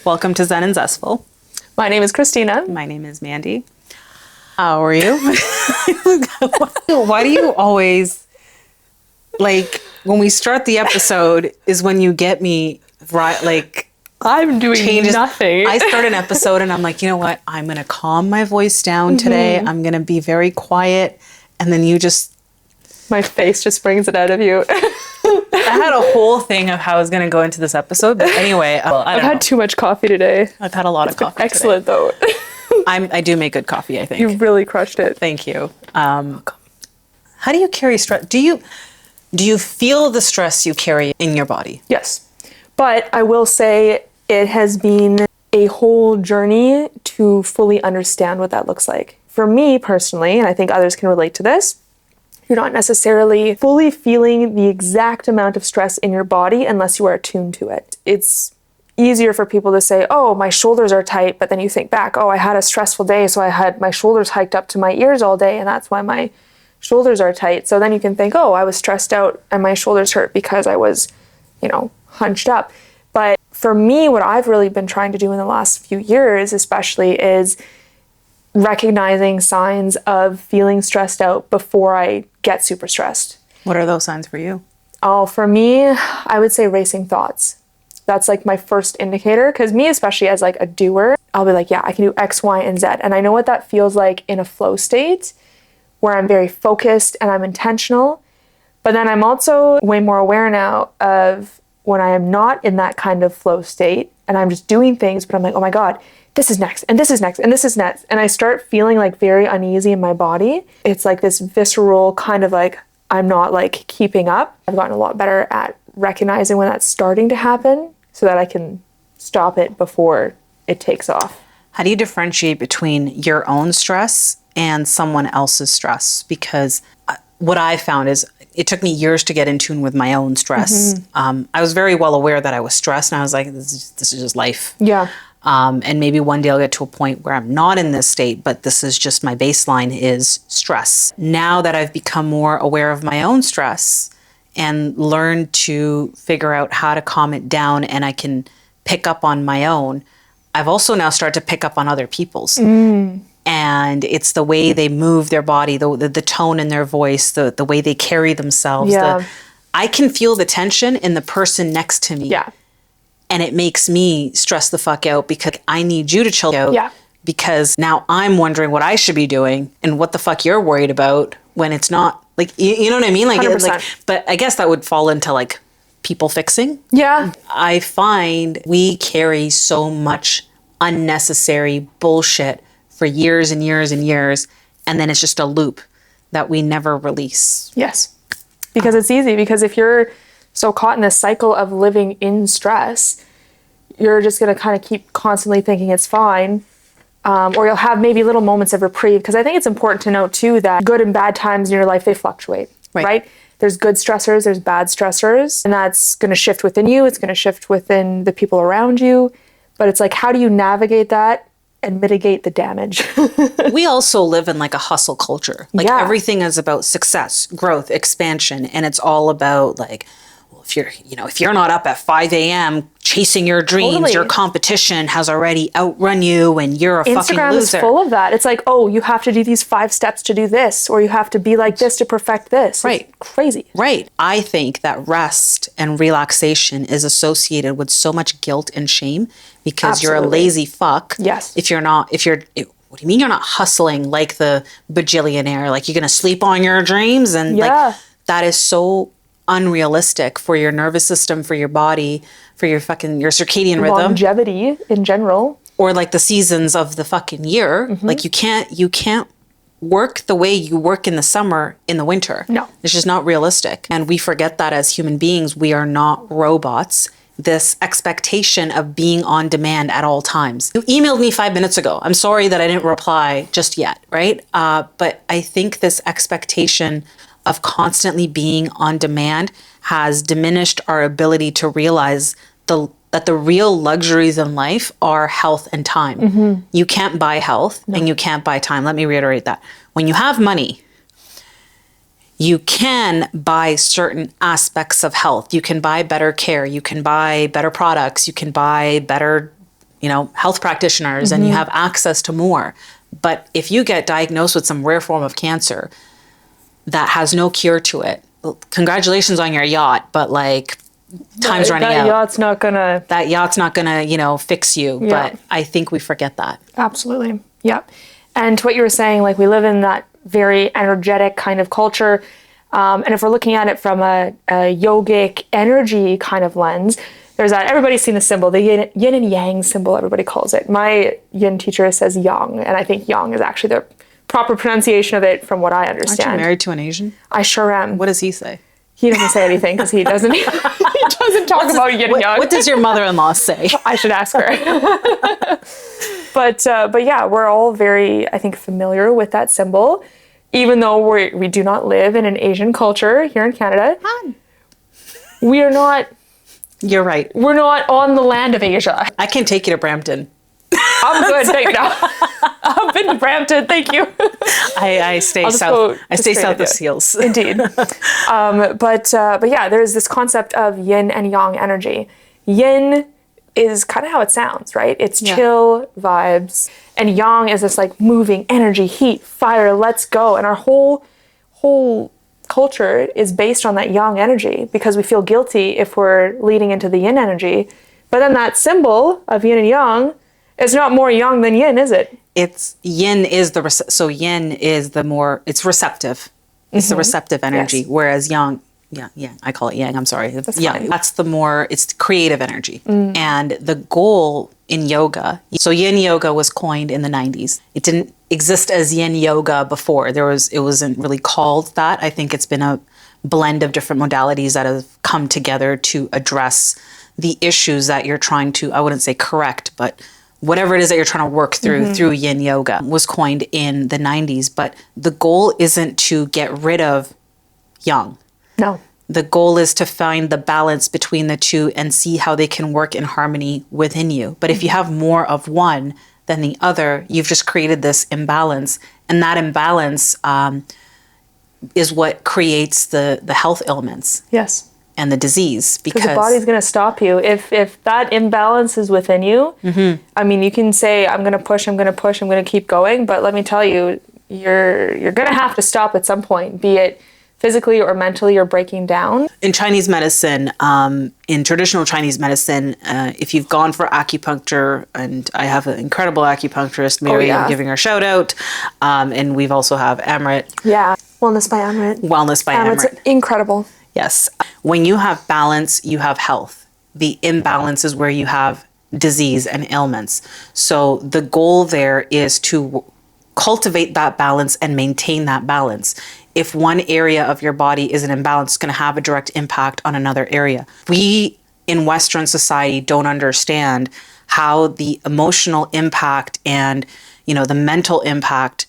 Welcome to Zen Zestful. My name is Christina. My name is Mandy. How are you? Why do you always, like, when we start the episode is when you get me, right, like, I'm doing nothing. I start an episode and I'm like, you know what? I'm going to calm my voice down today. I'm going to be very quiet. And then you just... My face just brings it out of you. I had a whole thing of how I was going to go into this episode. But anyway, well, I've had too much coffee today. I've had a lot of coffee excellent, today. though. I do make good coffee, I think. You really crushed it. Thank you. How do you carry stress? Do you feel the stress you carry in your body? Yes. But I will say it has been a whole journey to fully understand what that looks like. For me personally, and I think others can relate to this, you're not necessarily fully feeling the exact amount of stress in your body unless you are attuned to it. It's easier for people to say, oh, my shoulders are tight, but then you think back, oh, I had a stressful day, so I had my shoulders hiked up to my ears all day, and that's why my shoulders are tight. So then you can think, oh, I was stressed out and my shoulders hurt because I was, hunched up. But for me, what I've really been trying to do in the last few years, especially, is recognizing signs of feeling stressed out before I get super stressed. What are those signs for you? Oh, for me, I would say racing thoughts. That's like my first indicator, because me, especially as like a doer, I'll be like, yeah, I can do X, Y, and Z. And I know what that feels like in a flow state where I'm very focused and I'm intentional. But then I'm also way more aware now of when I am not in that kind of flow state and I'm just doing things, but I'm like, oh my God, this is next, and this is next, and this is next. And I start feeling like very uneasy in my body. It's like this visceral kind of like, I'm not like keeping up. I've gotten a lot better at recognizing when that's starting to happen so that I can stop it before it takes off. How do you differentiate between your own stress and someone else's stress? Because what I found is it took me years to get in tune with my own stress. I was very well aware that I was stressed, and I was like, this is just life. Yeah. And maybe one day I'll get to a point where I'm not in this state, but this is just my baseline is stress. Now that I've become more aware of my own stress and learned to figure out how to calm it down, and I can pick up on my own, I've also now started to pick up on other people's. And it's the way they move their body, the tone in their voice, the way they carry themselves. Yeah. I can feel the tension in the person next to me. Yeah. And it makes me stress the fuck out because I need you to chill out. Yeah. Because now I'm wondering what I should be doing and what the fuck you're worried about when it's not. Like, you know what I mean? Like, 100%. But I guess that would fall into like people fixing. Yeah. I find we carry so much unnecessary bullshit for years and years and years. And then it's just a loop that we never release. Yes. Because it's easy. Because if you're so caught in this cycle of living in stress, you're just going to kind of keep constantly thinking it's fine. Or you'll have maybe little moments of reprieve. Because I think it's important to note too that good and bad times in your life, they fluctuate, right? There's good stressors, there's bad stressors, and that's going to shift within you. It's going to shift within the people around you. But it's like, how do you navigate that and mitigate the damage? We also live in like a hustle culture. Like everything is about success, growth, expansion. And it's all about like, if you're not up at 5 a.m. chasing your dreams, your competition has already outrun you and you're a fucking loser. Instagram is full of that. It's like, oh, you have to do these 5 steps to do this, or you have to be like this to perfect this. Right. It's crazy. Right. I think that rest and relaxation is associated with so much guilt and shame because you're a lazy fuck. Yes. What do you mean you're not hustling like the bajillionaire? Like you're going to sleep on your dreams? And like that is so unrealistic for your nervous system, for your body, for your circadian rhythm. Longevity in general. Or like the seasons of the fucking year. Like you can't work the way you work in the summer in the winter. No. It's just not realistic. And we forget that as human beings, we are not robots. This expectation of being on demand at all times. You emailed me 5 minutes ago. I'm sorry that I didn't reply just yet, right? But I think this expectation of constantly being on demand has diminished our ability to realize that the real luxuries in life are health and time. You can't buy health and you can't buy time. Let me reiterate that. When you have money, you can buy certain aspects of health. You can buy better care. You can buy better products. You can buy better health practitioners and you have access to more. But if you get diagnosed with some rare form of cancer that has no cure to it, congratulations on your yacht, but like time's running out. That yacht's not gonna, fix you. Yeah. But I think we forget that. Absolutely. Yeah. And to what you were saying, like we live in that very energetic kind of culture. And if we're looking at it from a yogic energy kind of lens, there's that, everybody's seen the symbol, the yin and yang symbol, everybody calls it. My yin teacher says yang, and I think yang is actually the proper pronunciation of it from what I understand. Aren't you married to an Asian? I sure am. What does he say? He doesn't say anything because he doesn't talk about yin and yang. What does your mother-in-law say? I should ask her. But yeah, we're all very, I think, familiar with that symbol, even though we do not live in an Asian culture here in Canada. We are not. You're right. We're not on the land of Asia. I can take you to Brampton. I'm good. Thank you. I've been to Brampton. Thank you. I stay south. I stay south of Seals. Indeed. But yeah, there's this concept of yin and yang energy. Yin is kind of how it sounds, right? It's chill vibes, and yang is this like moving energy, heat, fire. Let's go. And our whole culture is based on that yang energy because we feel guilty if we're leading into the yin energy. But then that symbol of yin and yang is not more yang than yin, is it? It's yin is yin is it's receptive. It's the receptive energy, whereas yang, I call it yang. I'm sorry. That's yang. fine. That's it's the creative energy. And the goal in yoga, so yin yoga was coined in the 90s. It didn't exist as yin yoga before. It wasn't really called that. I think it's been a blend of different modalities that have come together to address the issues that you're trying to, I wouldn't say correct, but whatever it is that you're trying to work through yin yoga was coined in the 90s. But the goal isn't to get rid of yang. No. The goal is to find the balance between the two and see how they can work in harmony within you. But if you have more of one than the other, you've just created this imbalance. And that imbalance is what creates the health ailments. Yes. And the disease. Because the body's going to stop you. If that imbalance is within you, I mean, you can say, I'm going to push, I'm going to keep going. But let me tell you, you're going to have to stop at some point, be it physically or mentally or breaking down. In Chinese medicine, in traditional Chinese medicine, if you've gone for acupuncture, and I have an incredible acupuncturist, Mary, I'm giving her a shout out. And we've also have Amrit. Yeah, Wellness by Amrit. Amrit's incredible. Yes. When you have balance, you have health. The imbalance is where you have disease and ailments. So the goal there is to cultivate that balance and maintain that balance. If one area of your body is an imbalance, it's going to have a direct impact on another area. We in Western society don't understand how the emotional impact and, the mental impact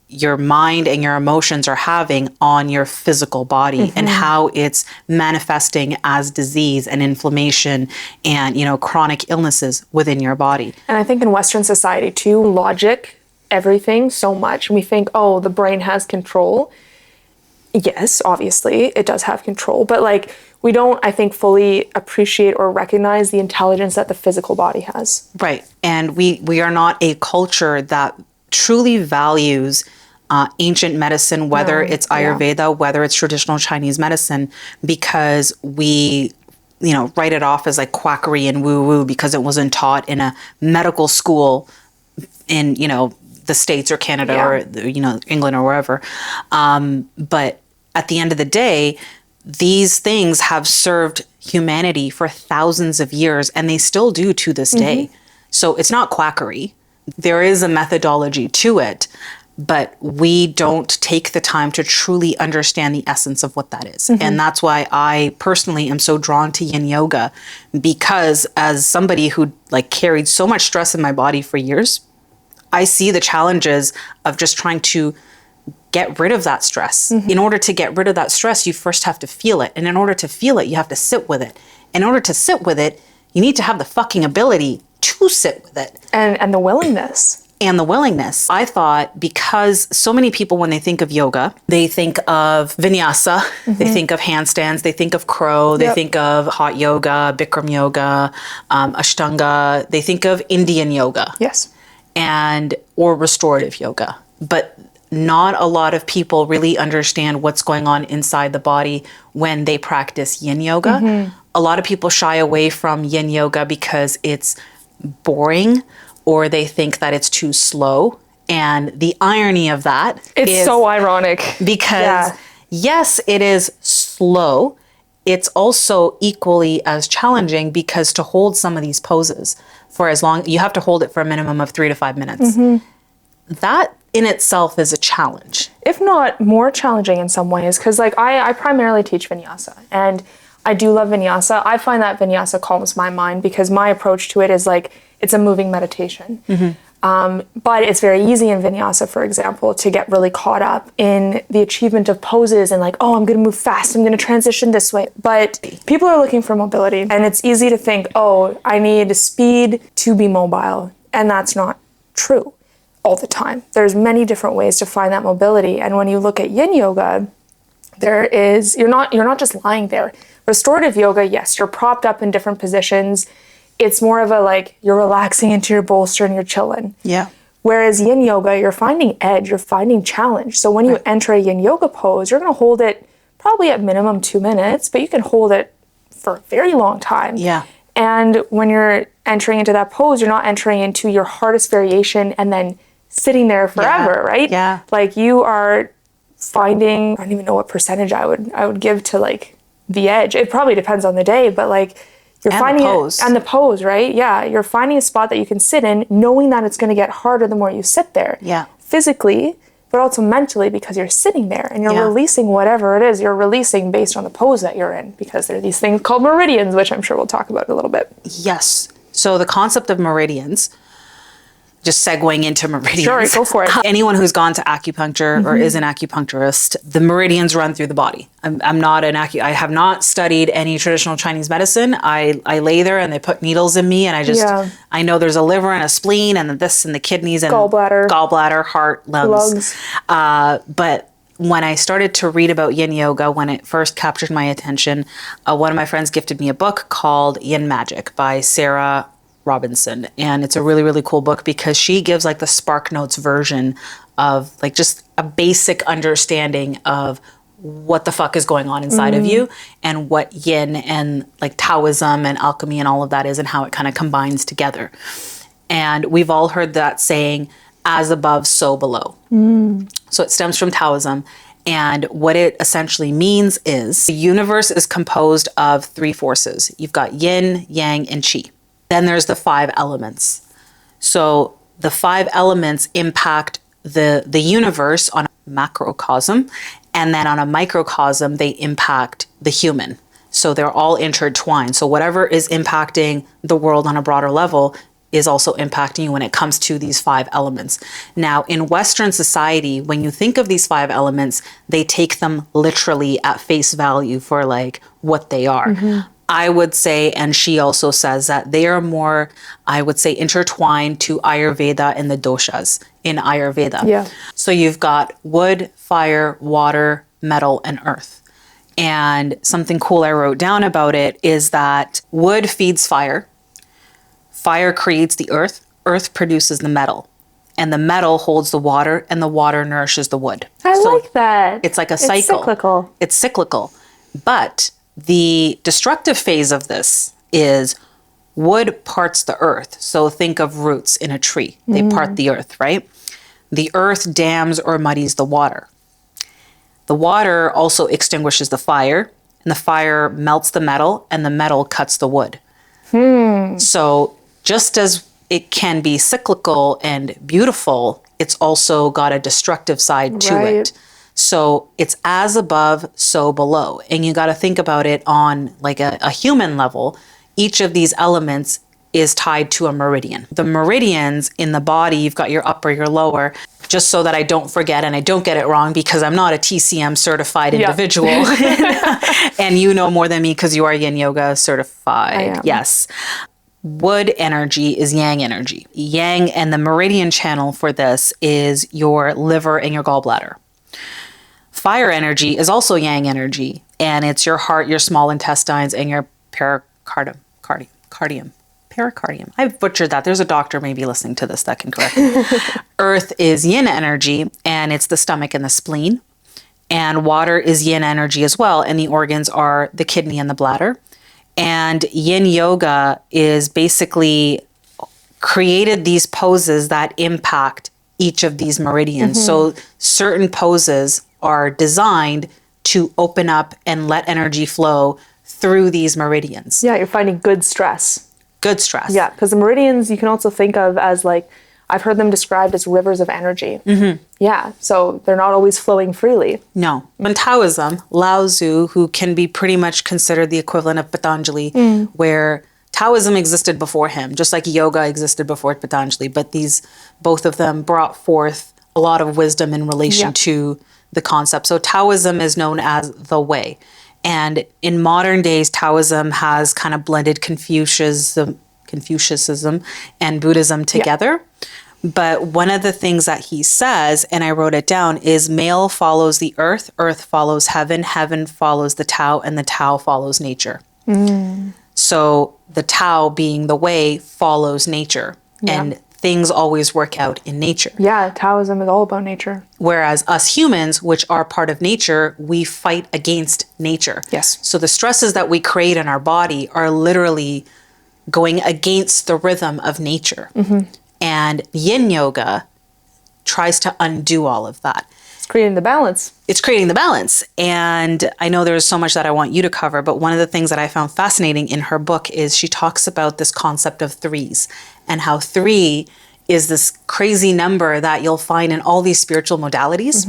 your mind and your emotions are having on your physical body and how it's manifesting as disease and inflammation and, chronic illnesses within your body. And I think in Western society too, logic, everything so much. We think, oh, the brain has control. Yes, obviously it does have control, but we don't, I think, fully appreciate or recognize the intelligence that the physical body has. Right. And we are not a culture that truly values ancient medicine, whether it's Ayurveda, whether it's traditional Chinese medicine, because we, write it off as like quackery and woo-woo because it wasn't taught in a medical school in, the States or Canada or, England or wherever. But at the end of the day, these things have served humanity for thousands of years, and they still do to this day. So it's not quackery. There is a methodology to it, but we don't take the time to truly understand the essence of what that is. And that's why I personally am so drawn to Yin Yoga, because as somebody who carried so much stress in my body for years, I see the challenges of just trying to get rid of that stress. In order to get rid of that stress, you first have to feel it. And in order to feel it, you have to sit with it. In order to sit with it, you need to have the fucking ability to sit with it. And the willingness. and the willingness. I thought because so many people, when they think of yoga, they think of vinyasa, they think of handstands, they think of crow, they think of hot yoga, Bikram yoga, Ashtanga, they think of Indian yoga. Yes. Or restorative yoga. But not a lot of people really understand what's going on inside the body when they practice yin yoga. A lot of people shy away from yin yoga because it's boring, or they think that it's too slow. And the irony of that is so ironic. Because yes, it is slow. It's also equally as challenging, because to hold some of these poses for as long, you have to hold it for a minimum of 3 to 5 minutes. That in itself is a challenge. If not more challenging in some ways, because like I primarily teach vinyasa, and I do love vinyasa. I find that vinyasa calms my mind, because my approach to it is like, it's a moving meditation. But it's very easy in vinyasa, for example, to get really caught up in the achievement of poses and like, oh, I'm going to move fast, I'm going to transition this way. But people are looking for mobility, and it's easy to think, oh, I need speed to be mobile. And that's not true all the time. There's many different ways to find that mobility. And when you look at yin yoga, you're not just lying there. Restorative yoga, yes, you're propped up in different positions. It's more of a like, you're relaxing into your bolster and you're chilling. Yeah. Whereas yin yoga, you're finding edge, you're finding challenge. So when you enter a yin yoga pose, you're going to hold it probably at minimum 2 minutes, but you can hold it for a very long time. Yeah. And when you're entering into that pose, you're not entering into your hardest variation and then sitting there forever, right? Yeah. Like you are finding, I don't even know what percentage I would give to like the edge. It probably depends on the day, but like you're finding the pose, right? Yeah. You're finding a spot that you can sit in, knowing that it's going to get harder the more you sit there. Yeah. Physically, but also mentally, because you're sitting there and you're releasing whatever it is you're releasing based on the pose that you're in, because there are these things called meridians, which I'm sure we'll talk about in a little bit. Yes. So the concept of meridians, just segueing into meridians. Sure, go for it. Anyone who's gone to acupuncture or is an acupuncturist, the meridians run through the body. I'm not I have not studied any traditional Chinese medicine. I lay there and they put needles in me, and I know there's a liver and a spleen and this and the kidneys and gallbladder, heart, lungs. But when I started to read about yin yoga, when it first captured my attention, one of my friends gifted me a book called Yin Magic by Sarah Robinson. And it's a really, really cool book, because she gives like the Spark Notes version of like just a basic understanding of what the fuck is going on inside of you, and what yin and like Taoism and alchemy and all of that is, and how it kind of combines together. And we've all heard that saying, as above, so below. So it stems from Taoism. And what it essentially means is the universe is composed of 3 forces. You've got yin, yang, and qi. Then there's the 5 elements. So the 5 elements impact the universe on a macrocosm, and then on a microcosm, they impact the human. So they're all intertwined. So whatever is impacting the world on a broader level is also impacting you when it comes to these 5 elements. Now, in Western society, when you think of these 5 elements, they take them literally at face value for like what they are. I would say, and she also says that they are more, I would say, intertwined to Ayurveda and the doshas in Ayurveda. Yeah. So you've got wood, fire, water, metal, and earth. And something cool I wrote down about it is that wood feeds fire, fire creates the earth, earth produces the metal, and the metal holds the water, and the water nourishes the wood. I like that. It's like a cycle. It's cyclical. It's cyclical. But the destructive phase of this is wood parts the earth. So think of roots in a tree. They part the earth, right? The earth dams or muddies the water. The water also extinguishes the fire, and the fire melts the metal, and the metal cuts the wood. So just as it can be cyclical and beautiful, it's also got a destructive side to it. So it's as above, so below. And you got to think about it on like a human level. Each of these elements is tied to a meridian. The meridians in the body, you've got your upper, your lower, just so that I don't forget and I don't get it wrong, because I'm not a TCM certified individual. And you know more than me because you are Yin Yoga certified. Yes. Wood energy is yang energy. Yang, and the meridian channel for this is your liver and your gallbladder. Fire energy is also yang energy, and it's your heart, your small intestines, and your pericardium. Pericardium. I butchered that. There's a doctor maybe listening to this that can correct me. Earth is yin energy, and it's the stomach and the spleen. And water is yin energy as well, and the organs are the kidney and the bladder. And Yin Yoga is basically created these poses that impact each of these meridians. So certain poses are designed to open up and let energy flow through these meridians. Yeah, you're finding good stress. Good stress. Yeah, because the meridians you can also think of as like, I've heard them described as rivers of energy. Yeah, so they're not always flowing freely. No. In Taoism, Lao Tzu, who can be pretty much considered the equivalent of Patanjali, where Taoism existed before him, just like yoga existed before Patanjali, but both of them brought forth a lot of wisdom in relation to the concept. So Taoism is known as the way. And in modern days, Taoism has kind of blended Confucianism and Buddhism together. But one of the things that he says, and I wrote it down, is male follows the earth, earth follows heaven, heaven follows the Tao, and the Tao follows nature. So the Tao, being the way, follows nature. And things always work out in nature. Yeah, Taoism is all about nature. Whereas us humans, which are part of nature, we fight against nature. Yes. So the stresses that we create in our body are literally going against the rhythm of nature. And Yin Yoga tries to undo all of that. It's creating the balance. It's creating the balance. And I know there's so much that I want you to cover, but one of the things that I found fascinating in her book is she talks about this concept of threes and how 3 is this crazy number that you'll find in all these spiritual modalities.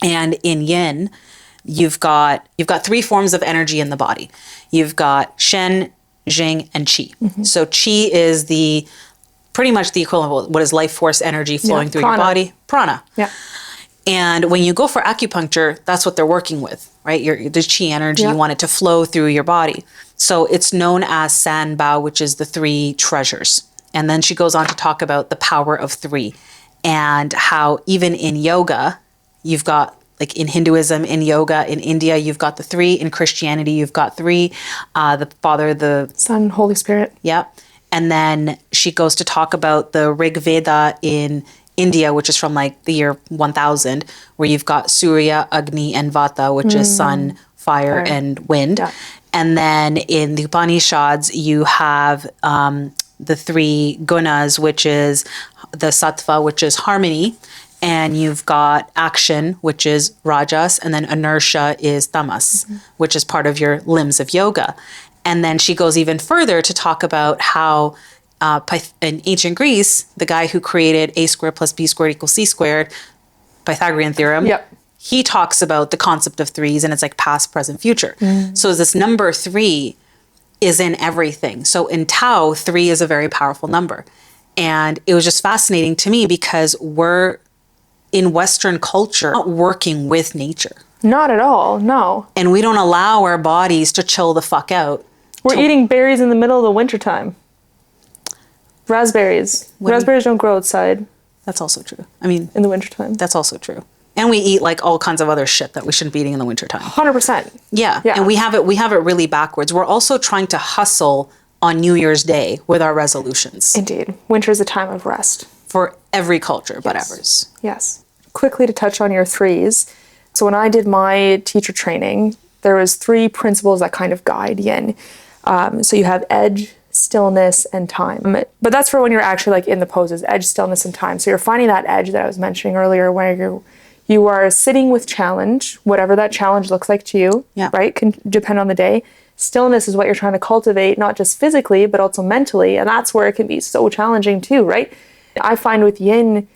And in Yin, you've got 3 forms of energy in the body. You've got Shen, Jing, and Qi. So Qi is pretty much the equivalent of what is life force energy flowing through your body. Prana. Yeah. And when you go for acupuncture, that's what they're working with, right? The Qi energy, you want it to flow through your body. So it's known as San Bao, which is the 3 treasures. And then she goes on to talk about the power of 3 and how even in yoga, you've got, like in Hinduism, in yoga, in India, you've got the 3. In Christianity, you've got 3. The Father, the Son, Holy Spirit. Yeah. And then she goes to talk about the Rig Veda in India, which is from like the year 1000, where you've got Surya, Agni, and Vata, which is sun, fire, and wind. Yeah. And then in the Upanishads, you have the 3 gunas, which is the sattva, which is harmony. And you've got action, which is rajas, and then inertia is tamas, which is part of your limbs of yoga. And then she goes even further to talk about how in ancient Greece, the guy who created a squared plus b squared equals c squared, Pythagorean theorem, he talks about the concept of 3s, and it's like past, present, future. So this number 3 is in everything. So in Tao, 3 is a very powerful number. And it was just fascinating to me because we're in Western culture not working with nature. Not at all, no. And we don't allow our bodies to chill the fuck out. We're eating berries in the middle of the wintertime. Raspberries. Raspberries don't grow outside. That's also true. I mean, in the wintertime. That's also true. And we eat like all kinds of other shit that we shouldn't be eating in the wintertime. 100%. Yeah. And we have it really backwards. We're also trying to hustle on New Year's Day with our resolutions. Indeed. Winter is a time of rest. For every culture but ours. Yes. Quickly to touch on your 3s. So when I did my teacher training, there was 3 principles that kind of guide Yin. So you have edge, stillness, and time. But that's for when you're actually like in the poses, edge, stillness, and time. So you're finding that edge that I was mentioning earlier where you are sitting with challenge, whatever that challenge looks like to you, right? Can depend on the day. Stillness is what you're trying to cultivate, not just physically, but also mentally. And that's where it can be so challenging too, right? I find with Yin,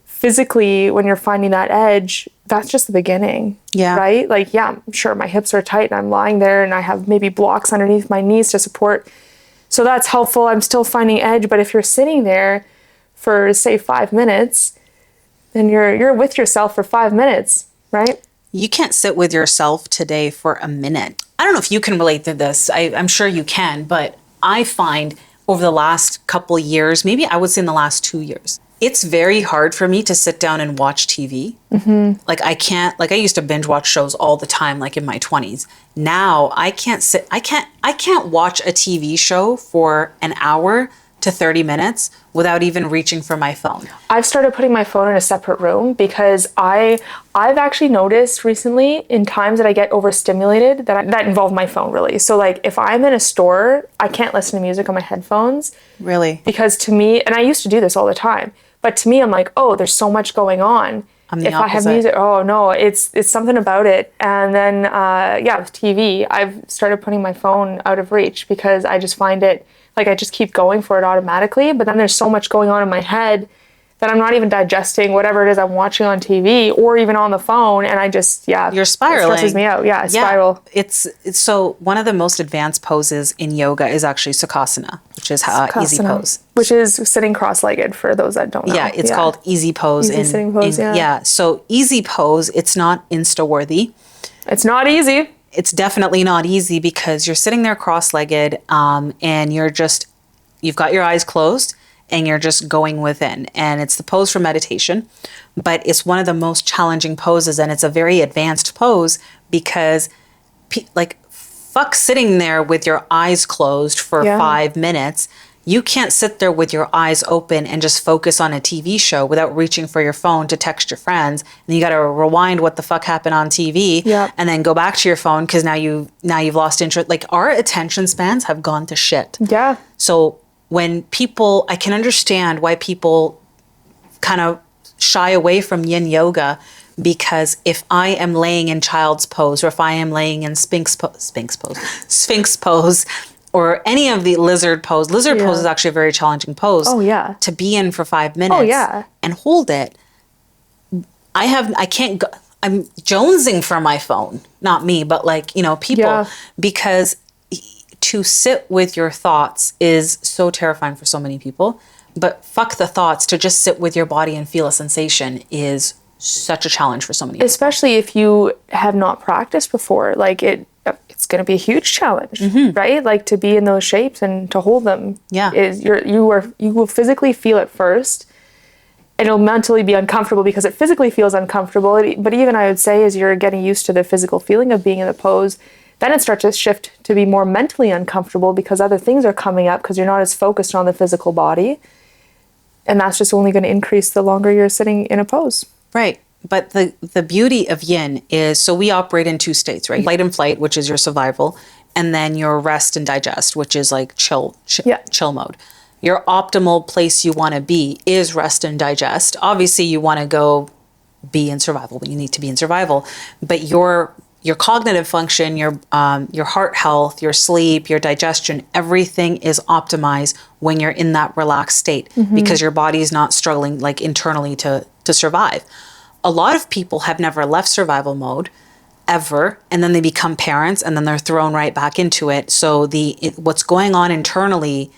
physically, when you're finding that edge, that's just the beginning, right? Like, sure, my hips are tight and I'm lying there and I have maybe blocks underneath my knees to support. So that's helpful. I'm still finding edge. But if you're sitting there for, say, 5 minutes, then you're with yourself for 5 minutes, right? You can't sit with yourself today for a minute. I don't know if you can relate to this. I'm sure you can, but I find over the last couple years, maybe I would say in the last 2 years, it's very hard for me to sit down and watch TV. Like I can't, like I used to binge watch shows all the time, like in my 20s. Now I can't watch a TV show for an hour to 30 minutes without even reaching for my phone. I've started putting my phone in a separate room because I've actually noticed recently in times that I get overstimulated that involve my phone really. So like if I'm in a store, I can't listen to music on my headphones. Really? Because to me, and I used to do this all the time, but to me I'm like, oh, there's so much going on. I'm the if opposite. I have music, oh no, it's something about it. And then with TV, I've started putting my phone out of reach because I just find it, like I just keep going for it automatically, but then there's so much going on in my head that I'm not even digesting whatever it is I'm watching on TV or even on the phone, and I just, You're spiraling. It stresses me out. Yeah, I spiral. It's so one of the most advanced poses in yoga is actually Sukhasana, which is easy pose. Which is sitting cross-legged for those that don't know. Yeah, it's called easy pose. Easy sitting pose, yeah. So easy pose, it's not Insta-worthy. It's not easy. It's definitely not easy because you're sitting there cross-legged and you've got your eyes closed and you're just going within. And it's the pose for meditation, but it's one of the most challenging poses, and it's a very advanced pose because fuck sitting there with your eyes closed for 5 minutes. You can't sit there with your eyes open and just focus on a TV show without reaching for your phone to text your friends. And you got to rewind what the fuck happened on TV and then go back to your phone because now you've lost interest. Like our attention spans have gone to shit. Yeah. So when I can understand why people kind of shy away from Yin Yoga, because if I am laying in child's pose or if I am laying in Sphinx pose, or any of the lizard pose. Lizard pose is actually a very challenging pose to be in for 5 minutes and hold it. I'm jonesing for my phone, not me, but people, because to sit with your thoughts is so terrifying for so many people. But fuck the thoughts, to just sit with your body and feel a sensation is such a challenge for so many people. Especially if you have not practiced before, it's going to be a huge challenge, right? Like to be in those shapes and to hold them you will physically feel it first, and it'll mentally be uncomfortable because it physically feels uncomfortable. But even I would say as you're getting used to the physical feeling of being in the pose, then it starts to shift to be more mentally uncomfortable because other things are coming up because you're not as focused on the physical body. And that's just only going to increase the longer you're sitting in a pose. Right. But the beauty of yin is, so we operate in two states, right? Fight and flight, which is your survival, and then your rest and digest, which is like chill mode. Your optimal place you want to be is rest and digest. Obviously, you want to go be in survival when you need to be in survival, but your cognitive function, your heart health, your sleep, your digestion, everything is optimized when you're in that relaxed state because your body is not struggling like internally to survive. A lot of people have never left survival mode ever, and then they become parents and then they're thrown right back into it. So what's going on internally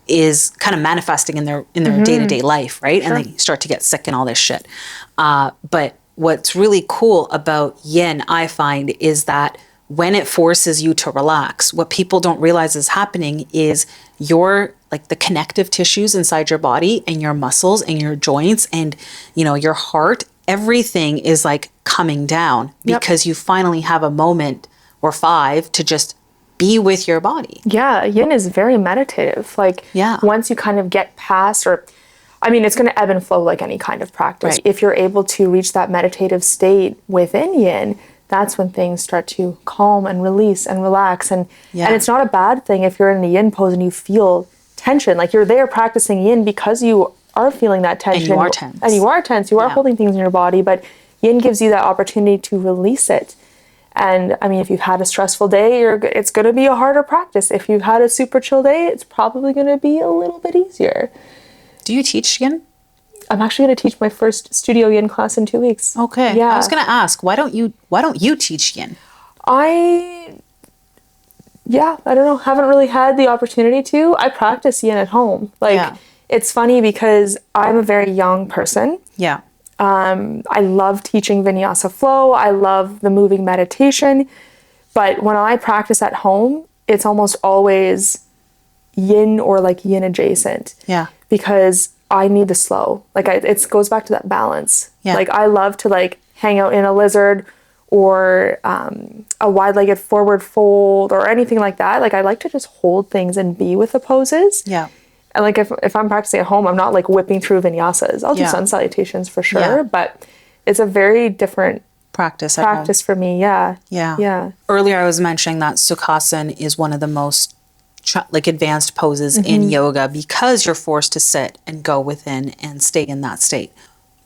is kind of manifesting in their day-to-day life, right? Sure. And they start to get sick and all this shit. But what's really cool about yin, I find, is that when it forces you to relax, what people don't realize is happening is your the connective tissues inside your body and your muscles and your joints and your heart, everything is coming down because you finally have a moment or 5 to just be with your body. Yeah, yin is very meditative. Once you kind of get past, it's going to ebb and flow like any kind of practice. Right. If you're able to reach that meditative state within yin, that's when things start to calm and release and relax. And it's not a bad thing if you're in a yin pose and you feel tension. You're there practicing yin because you are feeling that tension. And you are tense. And you are tense. You are holding things in your body, but yin gives you that opportunity to release it. And if you've had a stressful day, it's going to be a harder practice. If you've had a super chill day, it's probably going to be a little bit easier. Do you teach yin? I'm actually going to teach my first studio yin class in 2 weeks. Okay. Yeah. I was going to ask, why don't you teach yin? I don't know. Haven't really had the opportunity to. I practice yin at home. It's funny because I'm a very young person. Yeah. I love teaching vinyasa flow. I love the moving meditation. But when I practice at home, it's almost always yin or like yin adjacent. Yeah. Because I need the slow. Like it goes back to that balance. Yeah. Like I love to like hang out in a lizard or a wide-legged forward fold or anything like that. Like I like to just hold things and be with the poses. Yeah. And like if I'm practicing at home, I'm not like whipping through vinyasas. I'll do sun salutations for sure, Yeah. but it's a very different practice for me. Yeah. Yeah. Yeah. Earlier I was mentioning that Sukhasana is one of the most like advanced poses in yoga because you're forced to sit and go within and stay in that state.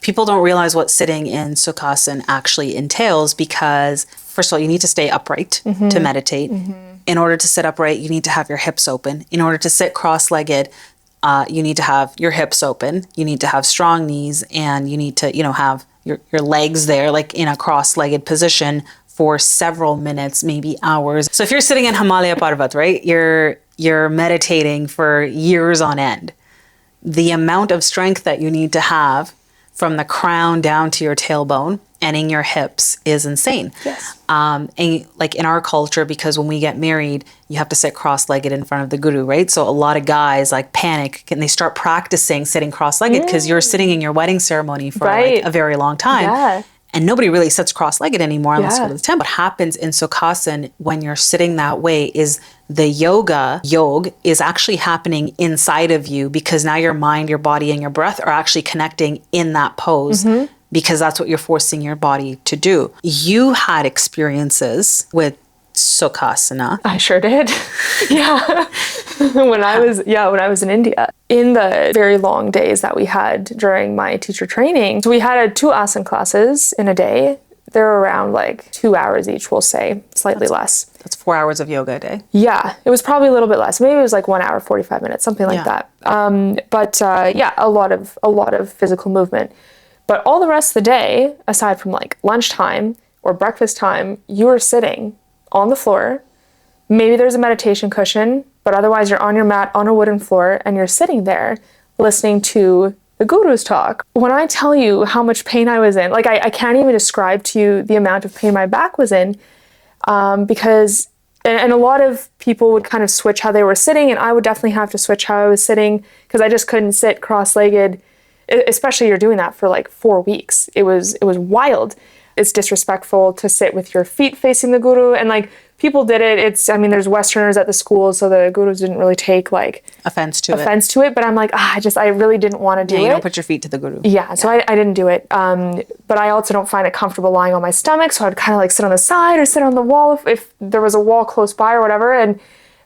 People don't realize what sitting in Sukhasana actually entails because, first of all, you need to stay upright to meditate. In order to sit upright, you need to have your hips open. In order to sit cross-legged, you need to have your hips open. You need to have strong knees, and you need to, have your legs there, like in a cross-legged position for several minutes, maybe hours. So if you're sitting in Himalaya Parvat, right, you're meditating for years on end. The amount of strength that you need to have from the crown down to your tailbone and in your hips is insane. Yes. And like in our culture, because when we get married, you have to sit cross-legged in front of the guru, right? So a lot of guys like panic and they start practicing sitting cross-legged because you're sitting in your wedding ceremony for like a very long time. Yeah. And nobody really sits cross-legged anymore unless you go to the temple. What happens in Sukhasana when you're sitting that way is the yoga is actually happening inside of you because now your mind, your body, and your breath are actually connecting in that pose because that's what you're forcing your body to do. You had experiences with Sukhasana. I sure did. Yeah. when I was in India, in the very long days that we had during my teacher training, so we had 2 asana classes in a day. They're around like 2 hours each, we'll say, slightly less. That's 4 hours of yoga a day. Yeah, it was probably a little bit less. Maybe it was like 1 hour, 45 minutes, something like that. But a lot of physical movement. But all the rest of the day, aside from like lunchtime or breakfast time, you were sitting on the floor. Maybe there's a meditation cushion, but otherwise you're on your mat on a wooden floor and you're sitting there listening to the guru's talk. When I tell you how much pain I was in, like I can't even describe to you the amount of pain my back was in because a lot of people would kind of switch how they were sitting, and I would definitely have to switch how I was sitting because I just couldn't sit cross-legged, especially you're doing that for like 4 weeks. It was wild. It's disrespectful to sit with your feet facing the guru, and like people did it. There's Westerners at the school, so the gurus didn't really take like offense to it. But I'm like, I really didn't want to do it. You don't put your feet to the guru. Yeah, so I didn't do it. But I also don't find it comfortable lying on my stomach, so I'd kind of like sit on the side or sit on the wall if there was a wall close by or whatever. And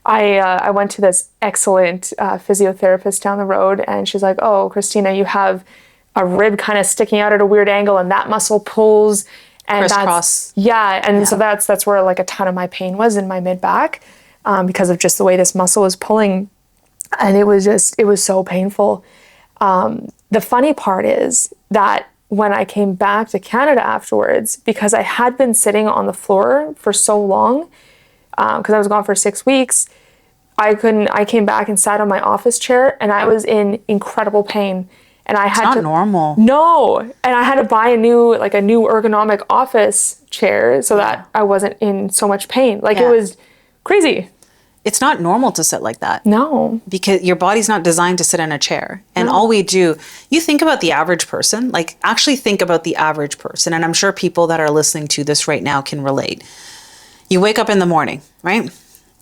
I went to this excellent physiotherapist down the road, and she's like, "Oh, Christina, you have a rib kind of sticking out at a weird angle, and that muscle pulls." And crisscross. So that's where like a ton of my pain was in my mid back because of just the way this muscle was pulling, and it was so painful. The funny part is that when I came back to Canada afterwards, because I had been sitting on the floor for so long, because I was gone for 6 weeks, I came back and sat on my office chair, and I was in incredible pain. And It's not normal. No. And I had to buy a new ergonomic office chair so that I wasn't in so much pain. Like it was crazy. It's not normal to sit like that. No. Because your body's not designed to sit in a chair. And all we do, you think about the average person, like actually think about the average person. And I'm sure people that are listening to this right now can relate. You wake up in the morning, right?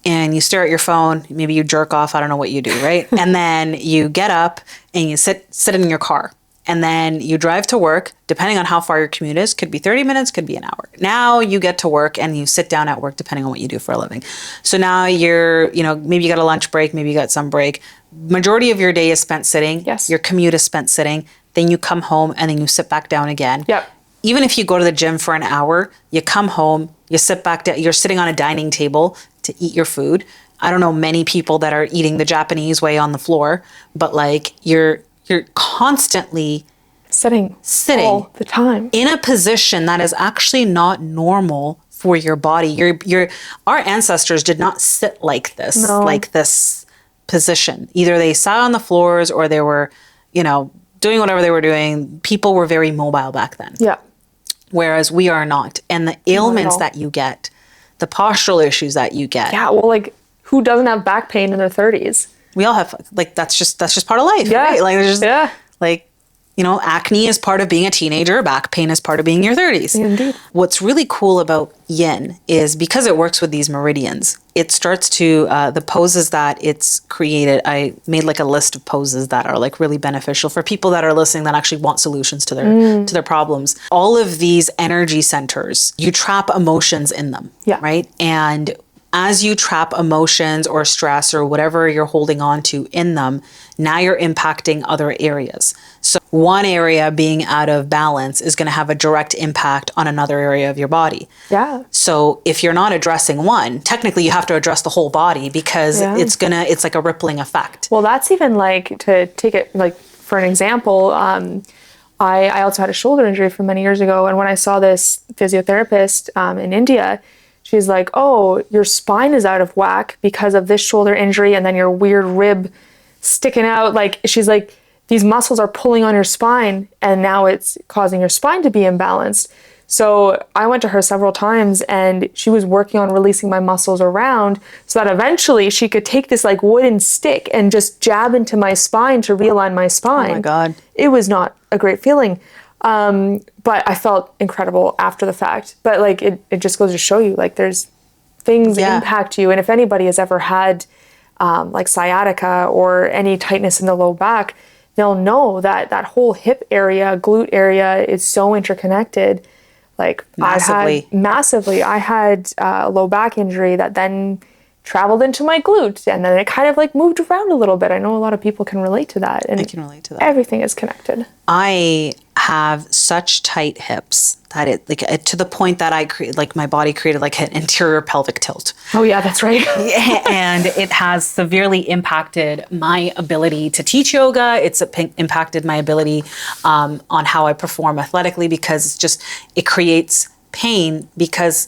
And you stare at your phone, maybe you jerk off, I don't know what you do, right? And then you get up and you sit in your car. And then you drive to work, depending on how far your commute is, could be 30 minutes, could be an hour. Now you get to work and you sit down at work, depending on what you do for a living. So now you're, maybe you got a lunch break, maybe you got some break. Majority of your day is spent sitting. Yes. Your commute is spent sitting. Then you come home and then you sit back down again. Yep. Even if you go to the gym for an hour, you come home, you sit back down, you're sitting on a dining table to eat your food. I don't know many people that are eating the Japanese way on the floor, but like you're constantly sitting all the time in a position that is actually not normal for your body. Our ancestors did not sit like this, like this position. Either they sat on the floors or they were, doing whatever they were doing. People were very mobile back then. Yeah. Whereas we are not. And the ailments that you get, the postural issues that you get. Yeah, well, like, who doesn't have back pain in their 30s? We all have, like, that's just part of life, Yeah. right? Like, there's just, Yeah. like, you know, acne is part of being a teenager. Back pain is part of being in your 30s. Indeed. What's really cool about yin is because it works with these meridians, it starts to, the poses that it's created, I made like a list of poses that are like really beneficial for people that are listening that actually want solutions to their problems. All of these energy centers, you trap emotions in them, Yeah. right? And as you trap emotions or stress or whatever you're holding on to in them, now you're impacting other areas. So one area being out of balance is going to have a direct impact on another area of your body. Yeah. So if you're not addressing one, technically you have to address the whole body because Yeah. it's like a rippling effect. Well, that's even like, to take it like for an example, I also had a shoulder injury from many years ago. And when I saw this physiotherapist in India, she's like, oh, your spine is out of whack because of this shoulder injury. And then your weird rib sticking out. Like, she's like, these muscles are pulling on your spine and now it's causing your spine to be imbalanced. So I went to her several times and she was working on releasing my muscles around so that eventually she could take this like wooden stick and just jab into my spine to realign my spine. Oh my God. It was not a great feeling. But I felt incredible after the fact. But like, it just goes to show you, like, there's things that impact you. And if anybody has ever had like sciatica or any tightness in the low back, they'll know that that whole hip area, glute area is so interconnected. Like, massively. I had a low back injury that then traveled into my glute, and then it kind of like moved around a little bit. I know a lot of people can relate to that. And I can relate to that. Everything is connected. I have such tight hips that to the point that my body created like an interior pelvic tilt. Oh yeah, that's right. And it has severely impacted my ability to teach yoga. It's impacted my ability on how I perform athletically because it creates pain because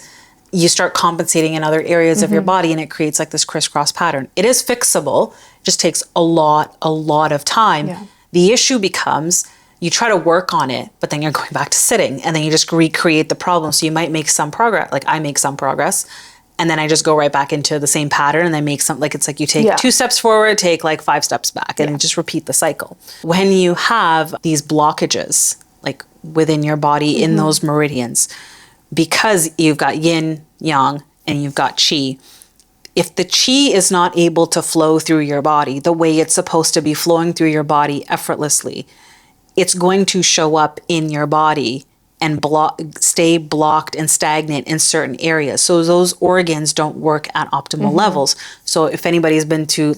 you start compensating in other areas of your body and it creates like this crisscross pattern. It is fixable, just takes a lot of time. Yeah. The issue becomes you try to work on it, but then you're going back to sitting and then you just recreate the problem. So you might make some progress, like I make some progress, and then I just go right back into the same pattern and then make some, like it's like you take 2 steps forward, take like 5 steps back and just repeat the cycle. When you have these blockages, like within your body in those meridians, because you've got yin, yang, and you've got qi, if the qi is not able to flow through your body the way it's supposed to be flowing through your body effortlessly, it's going to show up in your body and stay blocked and stagnant in certain areas. So those organs don't work at optimal levels. So if anybody's been to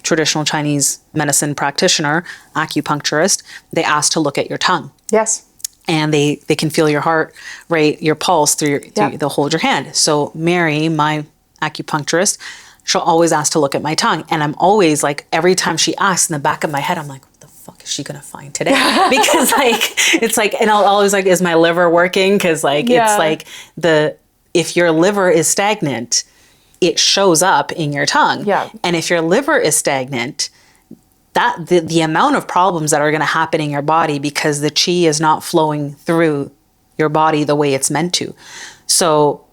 traditional Chinese medicine practitioner, acupuncturist, they ask to look at your tongue. Yes. And they can feel your heart rate, your pulse they'll hold your hand. So Mary, my acupuncturist, she'll always ask to look at my tongue. And I'm always like, every time she asks, in the back of my head, I'm like, what the fuck is she gonna find today? Because it's like, and I'll always like, is my liver working? Because it's like if your liver is stagnant, it shows up in your tongue. Yeah. And if your liver is stagnant, that the amount of problems that are going to happen in your body because the qi is not flowing through your body the way it's meant to. So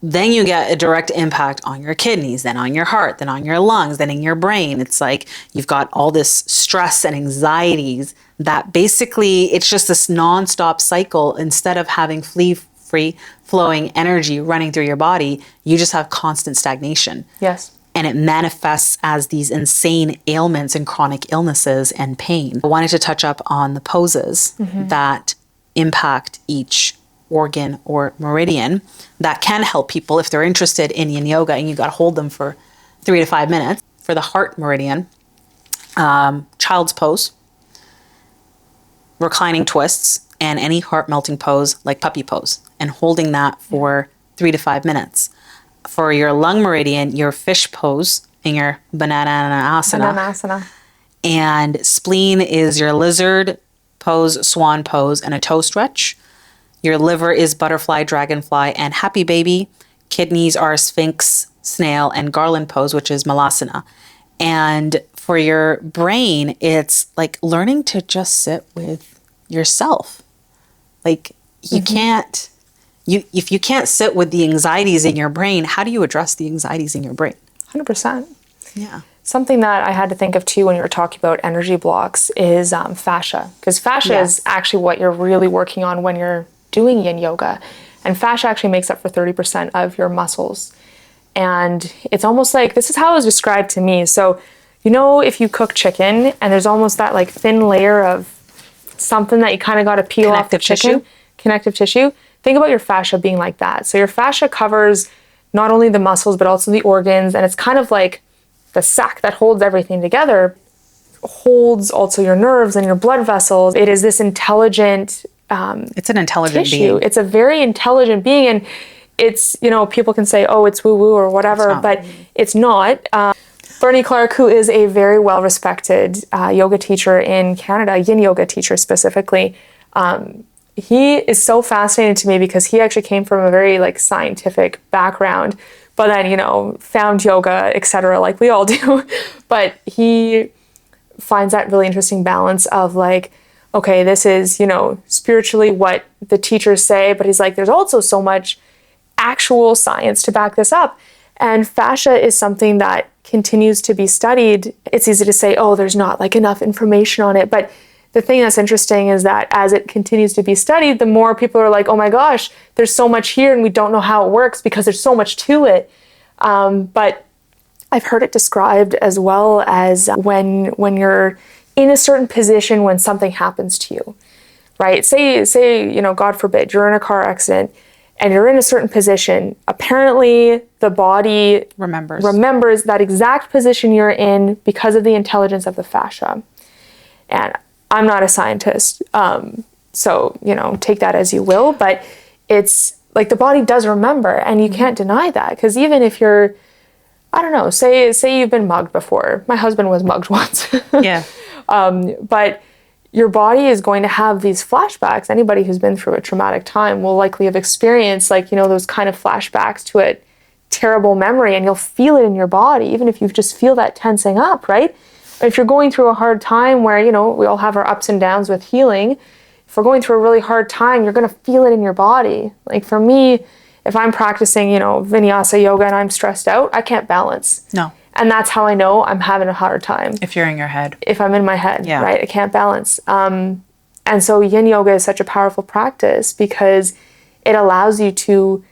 then you get a direct impact on your kidneys, then on your heart, then on your lungs, then in your brain. It's like you've got all this stress and anxieties that basically it's just this nonstop cycle. Instead of having free flowing energy running through your body, you just have constant stagnation. Yes. And it manifests as these insane ailments and chronic illnesses and pain. I wanted to touch up on the poses that impact each organ or meridian that can help people if they're interested in Yin Yoga, and you got to hold them for 3 to 5 minutes. For the heart meridian, child's pose, reclining twists, and any heart melting pose like puppy pose, and holding that for 3 to 5 minutes. For your lung meridian, your fish pose and your banana asana. And spleen is your lizard pose, swan pose, and a toe stretch. Your liver is butterfly, dragonfly, and happy baby. Kidneys are sphinx, snail, and garland pose, which is malasana. And for your brain, it's like learning to just sit with yourself. Like you can't... if you can't sit with the anxieties in your brain, how do you address the anxieties in your brain? 100%. Yeah. something that I had to think of too when you were talking about energy blocks is fascia, because fascia is actually what you're really working on when you're doing yin yoga. And fascia actually makes up for 30% of your muscles. And it's almost like, this is how it was described to me. So, if you cook chicken and there's almost that like thin layer of something that you kind of got to peel off the chicken, connective tissue, think about your fascia being like that. So your fascia covers not only the muscles, but also the organs. And it's kind of like the sac that holds everything together, holds also your nerves and your blood vessels. It is this intelligent it's an intelligent tissue. being. It's a very intelligent being. And it's, people can say, oh, it's woo-woo or whatever, but it's not. Bernie Clark, who is a very well-respected yoga teacher in Canada, yin yoga teacher specifically, he is so fascinating to me because he actually came from a very like scientific background, but then, found yoga, etc., like we all do. But he finds that really interesting balance of like, okay, this is, spiritually what the teachers say, but he's like, there's also so much actual science to back this up. And fascia is something that continues to be studied. It's easy to say, oh, there's not like enough information on it. But the thing that's interesting is that as it continues to be studied, the more people are like, oh my gosh, there's so much here and we don't know how it works because there's so much to it. But I've heard it described as well as when you're in a certain position when something happens to you, right? Say, God forbid, you're in a car accident and you're in a certain position. Apparently, the body remembers that exact position you're in because of the intelligence of the fascia. And I'm not a scientist, so, take that as you will, but it's like the body does remember and you can't deny that. Because even if you're, I don't know, say you've been mugged before. My husband was mugged once. Yeah. But your body is going to have these flashbacks. Anybody who's been through a traumatic time will likely have experienced those kind of flashbacks to a terrible memory, and you'll feel it in your body, even if you just feel that tensing up, right? If you're going through a hard time where, we all have our ups and downs with healing, if we're going through a really hard time, you're going to feel it in your body. Like for me, if I'm practicing, vinyasa yoga and I'm stressed out, I can't balance. No. And that's how I know I'm having a hard time. If you're in your head. If I'm in my head, right? I can't balance. And so yin yoga is such a powerful practice because it allows you to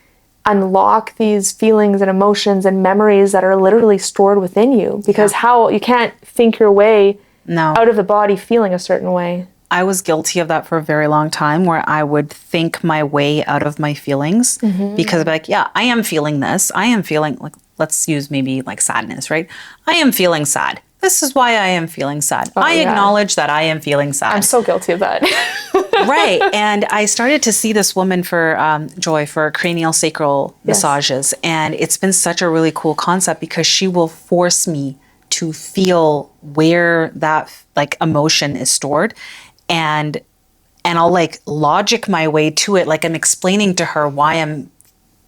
unlock these feelings and emotions and memories that are literally stored within you. Because you can't think your way out of the body feeling a certain way. I was guilty of that for a very long time where I would think my way out of my feelings because I'd be like, yeah, I am feeling this. I am feeling like, let's use maybe like sadness, right? I am feeling sad. This is why I am feeling sad. I acknowledge that I am feeling sad. I'm so guilty of that. Right. And I started to see this woman for Joy for cranial sacral massages. And it's been such a really cool concept because she will force me to feel where that like emotion is stored. And I'll like logic my way to it. Like I'm explaining to her why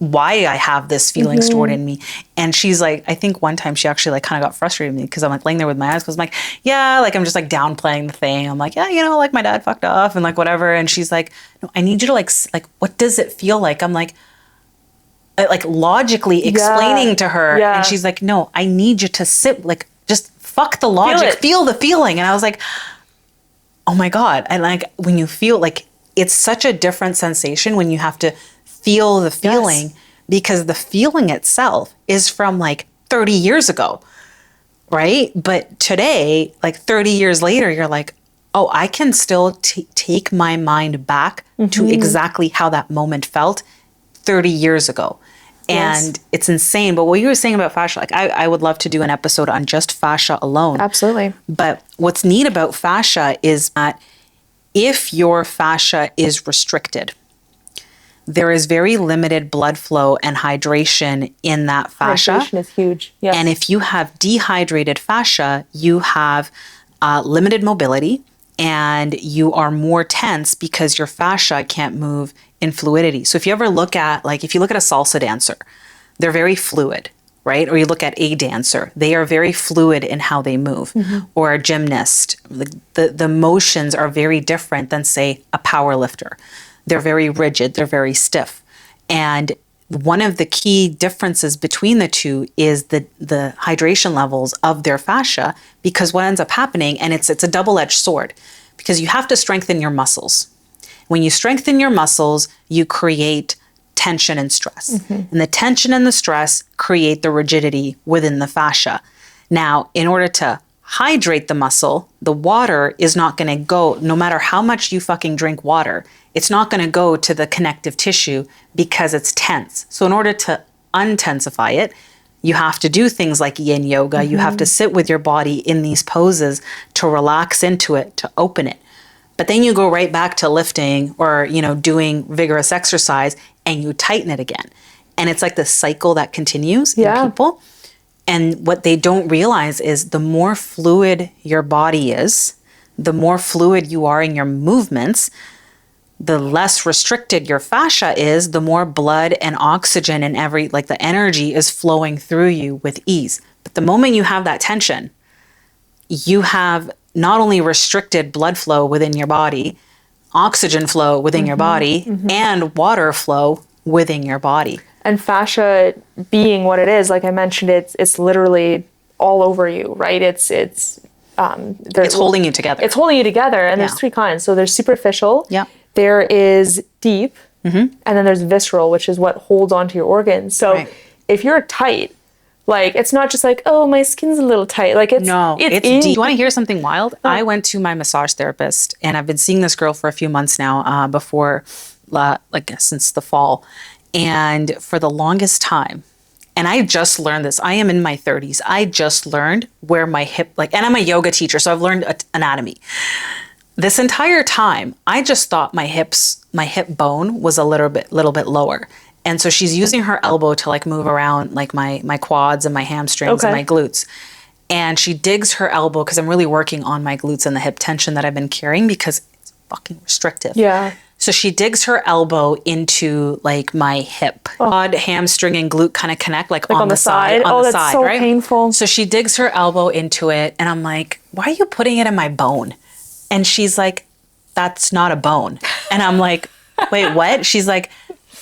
I have this feeling stored in me. And she's like, I think one time she actually like kind of got frustrated with me because I'm like laying there with my eyes because I'm like, yeah, like I'm just like downplaying the thing. I'm like, yeah, like my dad fucked off and like whatever. And she's like, no, I need you to like, what does it feel like? I'm like logically explaining to her. Yeah. And she's like, no, I need you to sit, like just fuck the logic, feel the feeling. And I was like, oh my God. And like when you feel like it's such a different sensation when you have to feel the feeling because the feeling itself is from like 30 years ago, right? But today, like 30 years later, you're like, oh, I can still take my mind back to exactly how that moment felt 30 years ago. And it's insane. But what you were saying about fascia, like I would love to do an episode on just fascia alone. Absolutely. But what's neat about fascia is that if your fascia is restricted, there is very limited blood flow and hydration in that fascia. Hydration is huge. Yes. And if you have dehydrated fascia, you have limited mobility and you are more tense because your fascia can't move in fluidity. So if you ever look at, if you look at a salsa dancer, they're very fluid, right? Or you look at a dancer, they are very fluid in how they move. Or a gymnast, the motions are very different than, say, a power lifter. They're very rigid, they're very stiff. And one of the key differences between the two is the hydration levels of their fascia, because what ends up happening, and it's a double-edged sword, because you have to strengthen your muscles. When you strengthen your muscles, you create tension and stress. And the tension and the stress create the rigidity within the fascia. Now, in order to hydrate the muscle, the water is not going to go, no matter how much you fucking drink water, it's not going to go to the connective tissue because it's tense. So in order to untensify it, you have to do things like Yin Yoga. You have to sit with your body in these poses to relax into it, to open it. But then you go right back to lifting or, doing vigorous exercise and you tighten it again. And it's like the cycle that continues in people. And what they don't realize is the more fluid your body is, the more fluid you are in your movements, the less restricted your fascia is, the more blood and oxygen and the energy is flowing through you with ease. But the moment you have that tension, you have not only restricted blood flow within your body, oxygen flow within your body, and water flow within your body. And fascia being what it is, like I mentioned, it's literally all over you, right? It's holding you together. It's holding you together, and there's three kinds. So there's superficial. Yeah. There is deep, and then there's visceral, which is what holds onto your organs. So if you're tight, like it's not just like, oh, my skin's a little tight. Like it's deep. Do you want to hear something wild? I went to my massage therapist, and I've been seeing this girl for a few months now, since the fall. And for the longest time, and I just learned this, I am in my 30s. I just learned where my hip, and I'm a yoga teacher, so I've learned anatomy. This entire time, I just thought my hip bone was a little bit lower. And so she's using her elbow to move around my quads and my hamstrings and my glutes. And she digs her elbow, because I'm really working on my glutes and the hip tension that I've been carrying because it's fucking restrictive. Yeah. So she digs her elbow into my hip. Quad, hamstring, and glute kind of connect on the side. On the that's side, so right? painful. So she digs her elbow into it, and I'm like, why are you putting it in my bone? And she's like, that's not a bone. And I'm like, wait, what? She's like,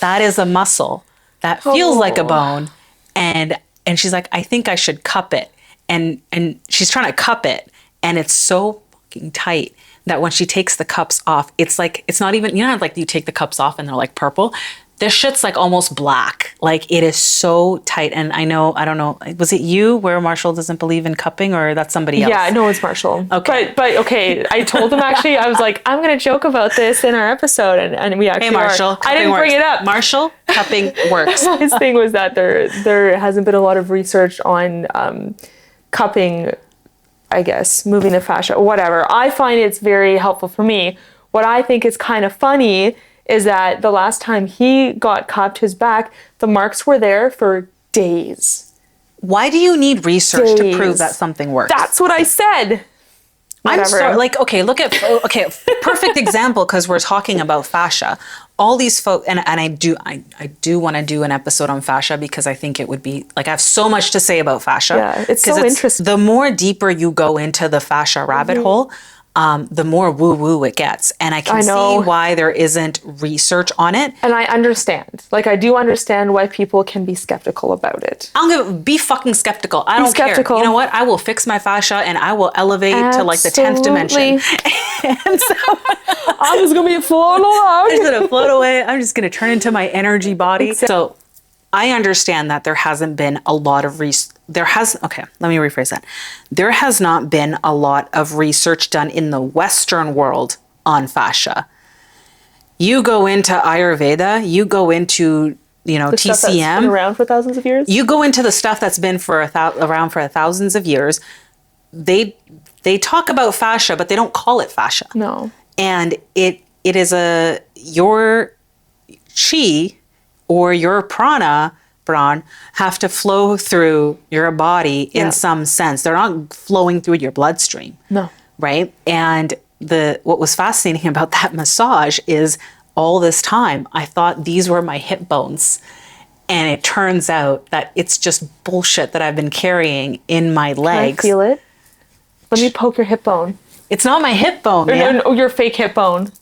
that is a muscle that feels like a bone. And she's like, I think I should cup it. And she's trying to cup it, and it's so fucking tight that when she takes the cups off, it's not even, you take the cups off and they're purple. This shit's almost black. It is so tight. And I don't know, was it you where Marshall doesn't believe in cupping, or that's somebody else? Yeah, no, it's Marshall. Okay. But okay, I told him actually, I was like, I'm going to joke about this in our episode. And we actually Hey, Marshall, I didn't bring it up. Marshall, cupping works. His thing was that there hasn't been a lot of research on cupping, I guess, moving the fascia, or whatever. I find it's very helpful for me. What I think is kind of funny is that the last time he got cupped, his back, the marks were there for days. Why do you need research to prove that something works? That's what I said. I'm sorry, perfect example, because we're talking about fascia. All these folks, and I do want to do an episode on fascia, because I think it would be, I have so much to say about fascia. Yeah, it's so interesting. The more deeper you go into the fascia rabbit hole, the more woo-woo it gets. And I can see why there isn't research on it. And I understand. I do understand why people can be skeptical about it. Be fucking skeptical. I don't care. You know what? I will fix my fascia and I will elevate to the 10th dimension. And so I'm just going to be floating along. I'm just going to float away. I'm just going to turn into my energy body. So I understand that there hasn't been a lot of okay, let me rephrase that. There has not been a lot of research done in the Western world on fascia. You go into Ayurveda, you go into, TCM. Stuff that's been around for thousands of years? You go into the stuff that's been around for thousands of years. They talk about fascia, but they don't call it fascia. No. And it is your chi or your prana, Bran, have to flow through your body in some sense. They're not flowing through your bloodstream. No. Right? And what was fascinating about that massage is all this time, I thought these were my hip bones. And it turns out that it's just bullshit that I've been carrying in my legs. Can I feel it? Let me poke your hip bone. It's not my hip bone, man. Or your fake hip bone.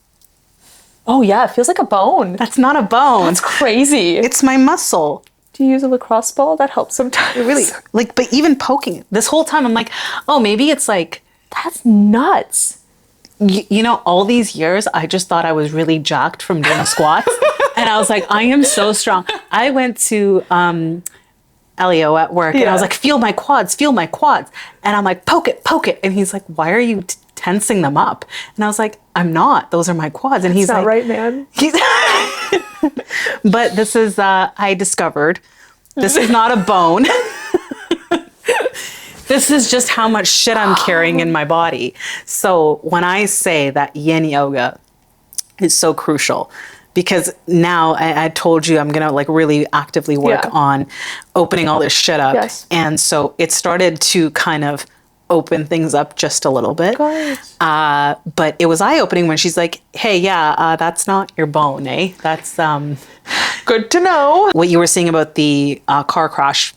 Oh yeah, it feels like a bone. That's not a bone. That's crazy. It's my muscle. Do you use a lacrosse ball? That helps sometimes. Really? Like, but even poking this whole time, I'm like, oh, maybe it's like, That's nuts. you know, all these years, I just thought I was really jacked from doing squats. And I was like, I am so strong. I went to Elio at work and I was like, feel my quads, feel my quads. And I'm like, poke it, poke it. And he's like, why are you tensing them up? And I was like, I'm not. Those are my quads. And he's That's not like, right, man. But this is, I discovered, this is not a bone. This is just how much shit I'm carrying in my body. So when I say that Yin Yoga is so crucial, because now I told you I'm gonna like really actively work on opening all this shit up. Yes. And so it started to kind of open things up just a little bit. But it was eye-opening when she's like, hey, that's not your bone, eh? That's good to know. What you were saying about the car crash.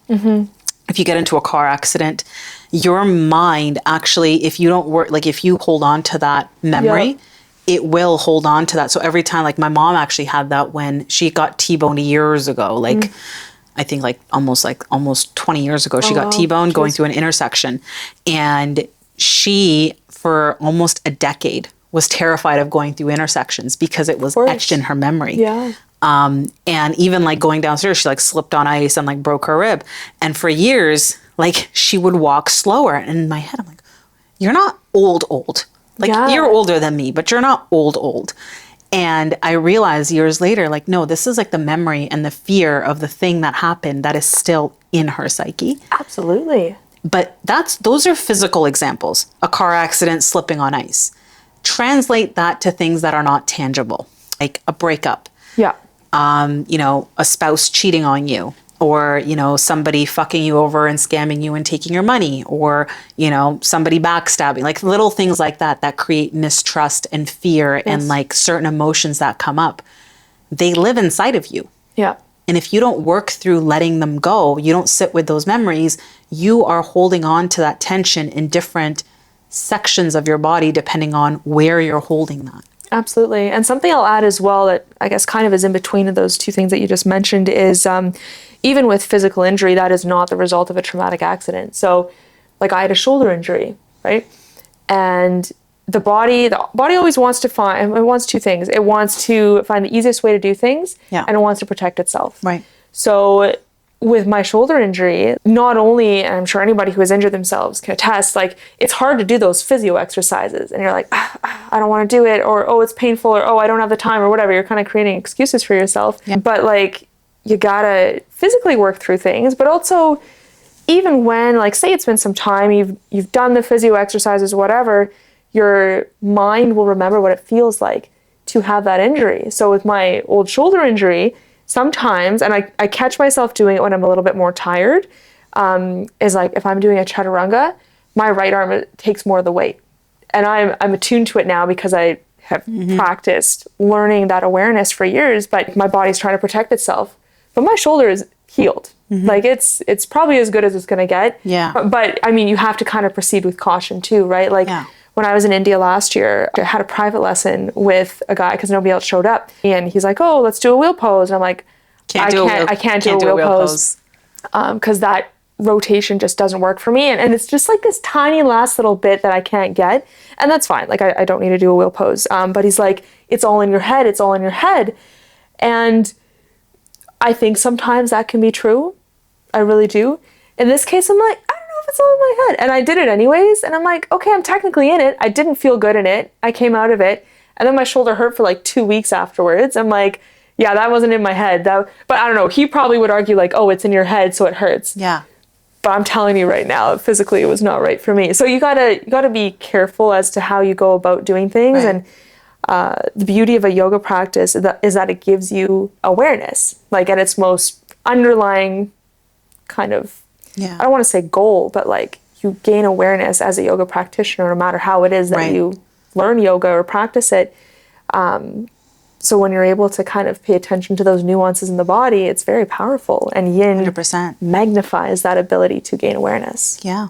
If you get into a car accident, your mind actually, if you don't work, like if you hold on to that memory, it will hold on to that. So every time, like my mom actually had that when she got T-boned years ago, like I think like almost 20 years ago, she got T-boned going through an intersection. And she, for almost a decade, was terrified of going through intersections because it was etched in her memory. And even like going downstairs, she like slipped on ice and like broke her rib. And for years, like she would walk slower. And in my head, I'm like, you're not old. Like you're older than me, but you're not old. And I realized years later, like, no, this is like the memory and the fear of the thing that happened that is still in her psyche. Absolutely. But those are physical examples. A car accident, slipping on ice. Translate that to things that are not tangible, like a breakup. You know, a spouse cheating on you, or, you know, somebody fucking you over and scamming you and taking your money, or, you know, somebody backstabbing, like little things like that create mistrust and fear and like certain emotions that come up. They live inside of you. And if you don't work through letting them go, you don't sit with those memories, you are holding on to that tension in different sections of your body, depending on where you're holding that. Absolutely. And something I'll add as well that I guess kind of is in between of those two things that you just mentioned is even with physical injury, that is not the result of a traumatic accident. So like I had a shoulder injury, right? And the body always wants to find, it wants two things. It wants to find the easiest way to do things and it wants to protect itself. So with my shoulder injury, not only, and I'm sure anybody who has injured themselves can attest, like it's hard to do those physio exercises and you're like, I don't want to do it, or, oh, it's painful, or, oh, I don't have the time, or whatever. You're kind of creating excuses for yourself. But like, you gotta physically work through things, but also even when, like, say it's been some time, you've done the physio exercises, whatever, your mind will remember what it feels like to have that injury. So with my old shoulder injury, sometimes, and I catch myself doing it when I'm a little bit more tired, is like if I'm doing a chaturanga, my right arm takes more of the weight. And I'm attuned to it now because I have practiced learning that awareness for years, but my body's trying to protect itself. But my shoulder is healed. Like it's probably as good as it's gonna get. But I mean, you have to kind of proceed with caution too, right? Like when I was in India last year, I had a private lesson with a guy because nobody else showed up. And he's like, oh, let's do a wheel pose. And I'm like, I can't do a wheel pose. Because that rotation just doesn't work for me. And it's just like this tiny last little bit that I can't get. And that's fine. Like I don't need to do a wheel pose. But he's like, it's all in your head. It's all in your head. And I think sometimes that can be true. I really do. In this case, I'm like, I don't know if it's all in my head. And I did it anyways. And I'm like, okay, I'm technically in it. I didn't feel good in it. I came out of it. And then my shoulder hurt for like 2 weeks afterwards. I'm like, yeah, that wasn't in my head. But I don't know. He probably would argue like, oh, it's in your head, so it hurts. But I'm telling you right now, physically, it was not right for me. So you gotta be careful as to how you go about doing things. And the beauty of a yoga practice is that it gives you awareness, like at its most underlying kind of, I don't want to say goal, but like you gain awareness as a yoga practitioner, no matter how it is that you learn yoga or practice it. So when you're able to kind of pay attention to those nuances in the body, it's very powerful. And Yin 100% magnifies that ability to gain awareness. Yeah.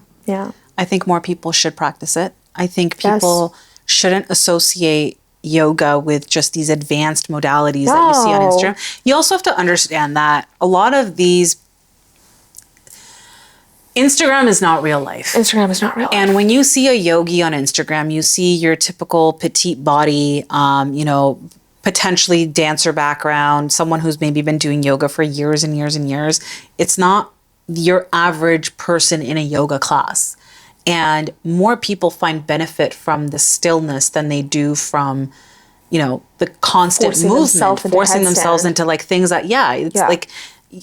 I think more people should practice it. I think people shouldn't associate yoga with just these advanced modalities that you see on Instagram. You also have to understand that a lot of these Instagram is not real life. Instagram is not real life. And when you see a yogi on Instagram, you see your typical petite body, potentially dancer background, someone who's maybe been doing yoga for years and years and years. It's not your average person in a yoga class. And more people find benefit from the stillness than they do from, the constant movement, forcing themselves into like things that, like,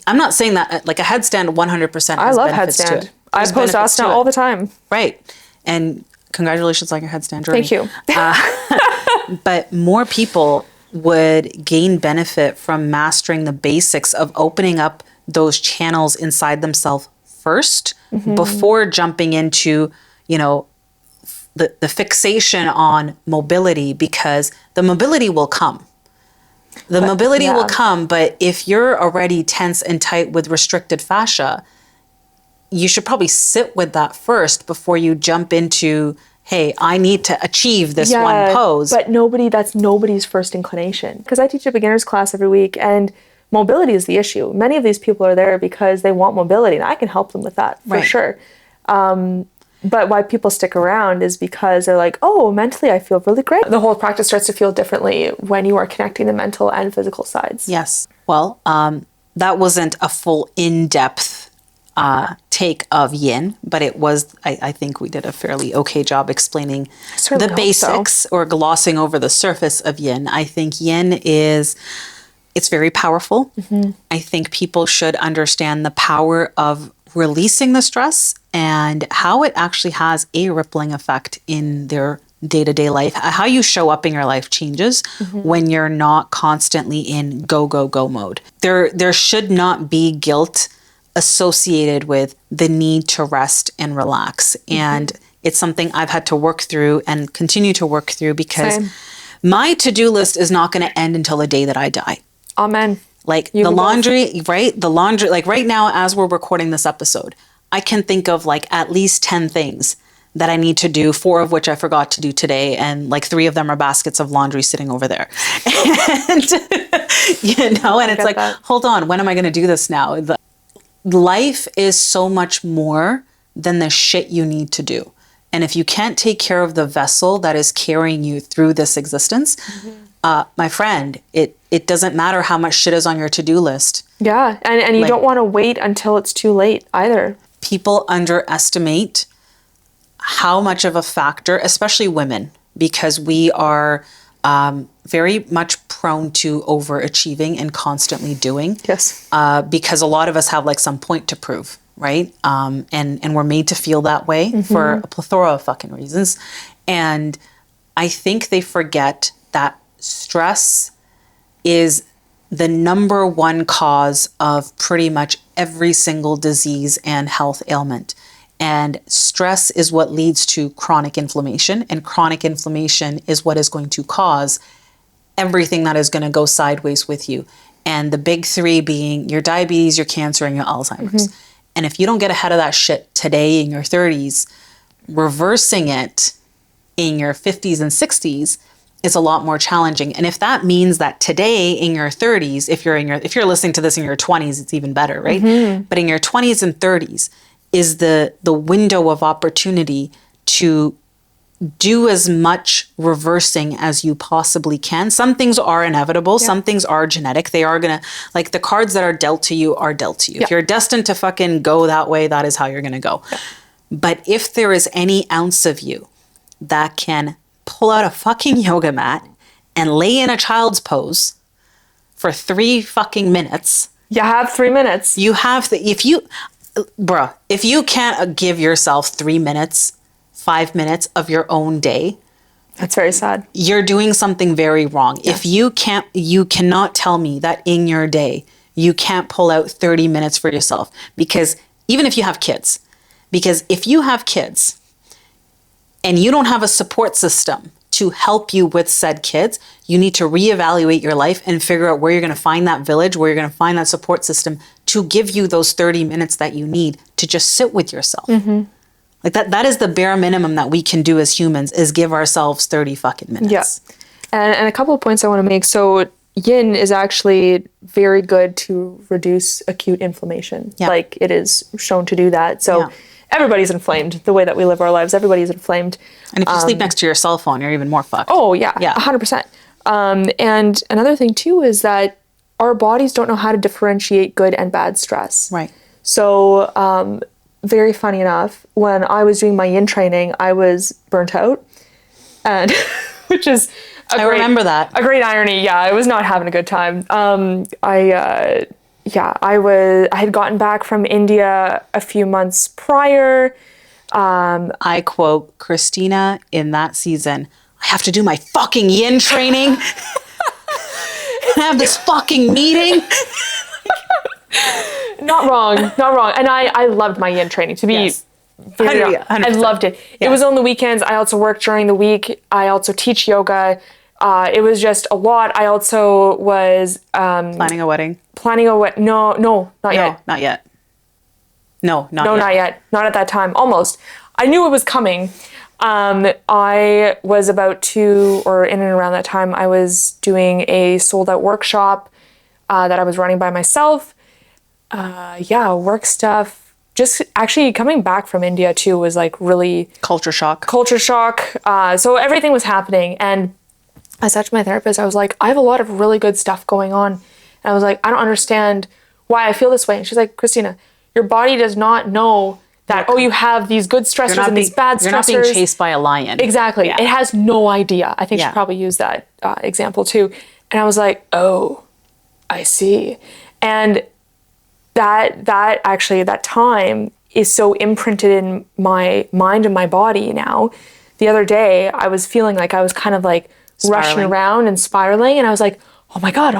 I'm not saying that like a headstand 100% has I love benefits to headstand. it. I There's post benefits to asana it. all the time. Right. And congratulations on your headstand journey. Thank you. But more people would gain benefit from mastering the basics of opening up those channels inside themselves first before jumping into, the fixation on mobility, because the mobility will come. The mobility will come, but if you're already tense and tight with restricted fascia, you should probably sit with that first before you jump into, hey, I need to achieve this one pose. But that's nobody's first inclination. Because I teach a beginner's class every week, and mobility is the issue. Many of these people are there because they want mobility, and I can help them with that for sure. But why people stick around is because they're like, oh, mentally I feel really great. The whole practice starts to feel differently when you are connecting the mental and physical sides. Yes. Well, that wasn't a full in-depth take of yin, but it was, I think we did a fairly okay job explaining the basics or glossing over the surface of yin. I think yin it's very powerful. I think people should understand the power of releasing the stress and how it actually has a rippling effect in their day-to-day life. How you show up in your life changes when you're not constantly in go, go, go mode. There should not be guilt associated with the need to rest and relax. And it's something I've had to work through and continue to work through, because my to-do list is not going to end until the day that I die. Amen. Like the laundry, right? The laundry, like right now, as we're recording this episode, I can think of like at least 10 things that I need to do, 4 of which I forgot to do today. And like 3 of them are baskets of laundry sitting over there. And, and it's like, hold on, when am I going to do this now? Life is so much more than the shit you need to do. And if you can't take care of the vessel that is carrying you through this existence, my friend, it doesn't matter how much shit is on your to-do list. Yeah, and you don't want to wait until it's too late either. People underestimate how much of a factor, especially women, because we are very much prone to overachieving and constantly doing. Yes. Because a lot of us have like some point to prove, right? And we're made to feel that way for a plethora of fucking reasons. And I think they forget that stress is the number one cause of pretty much every single disease and health ailment. And stress is what leads to chronic inflammation, and chronic inflammation is what is going to cause everything that is going to go sideways with you. And the big 3 being your diabetes, your cancer, and your Alzheimer's. And if you don't get ahead of that shit today in your 30s, reversing it in your 50s and 60s is a lot more challenging. And if that means that today in your 30s, if you're listening to this in your 20s, it's even better, right? But in your 20s and 30s is the window of opportunity to do as much reversing as you possibly can. Some things are inevitable. Some things are genetic. They are going to, like the cards that are dealt to you are dealt to you. If you're destined to fucking go that way, that is how you're going to go. But if there is any ounce of you that can pull out a fucking yoga mat and lay in a child's pose for 3 fucking minutes. You have 3 minutes. You have if you can't give yourself 3 minutes, 5 minutes of your own day, that's very sad. You're doing something very wrong. Yes. If you cannot tell me that in your day, you can't pull out 30 minutes for yourself, because even if you have kids, because if you have kids and you don't have a support system to help you with said kids, you need to reevaluate your life and figure out where you're going to find that village, where you're going to find that support system to give you those 30 minutes that you need to just sit with yourself. Like that is the bare minimum that we can do as humans, is give ourselves 30 fucking minutes. Yeah. And a couple of points I want to make. So yin is actually very good to reduce acute inflammation. Yeah. Like it is shown to do that. So Yeah. everybody's inflamed. The way that we live our lives, everybody's inflamed. And if you sleep next to your cell phone, you're even more fucked. Oh yeah, Yeah. 100%. And another thing too is that our bodies don't know how to differentiate good and bad stress. Right. So very funny enough, when I was doing my yin training, I was burnt out, and which is I remember that. a great irony. Yeah, I was not having a good time. I had gotten back from India a few months prior. I quote Christina in that season, I have to do my fucking yin training. I have this fucking meeting. Not wrong, not wrong. And I loved my yin training, to be Yes. very 100%. I loved it. Yeah. It was on the weekends. I also worked during the week. I also teach yoga. It was just a lot. I also was Planning a wedding. planning a what? No, not yet. No, not yet. No, not No, yet. not yet. Not at that time. Almost. I knew it was coming. I was about to, or in and around that time, I was doing a sold out workshop that I was running by myself. Work stuff. Just actually coming back from India too was like really Culture shock. culture shock. So everything was happening. And I said to my therapist, I was like, I have a lot of really good stuff going on. And I was like, I don't understand why I feel this way. And she's like, Christina, your body does not know that, oh, you have these good stressors and these bad stressors. You're not being chased by a lion. Exactly. Yeah. It has no idea. I think Yeah. she probably used that example too. And I was like, oh, I see. And that time is so imprinted in my mind and my body now. The other day, I was feeling like I was kind of like rushing Spiraling. around and spiraling. And I was like, oh my God.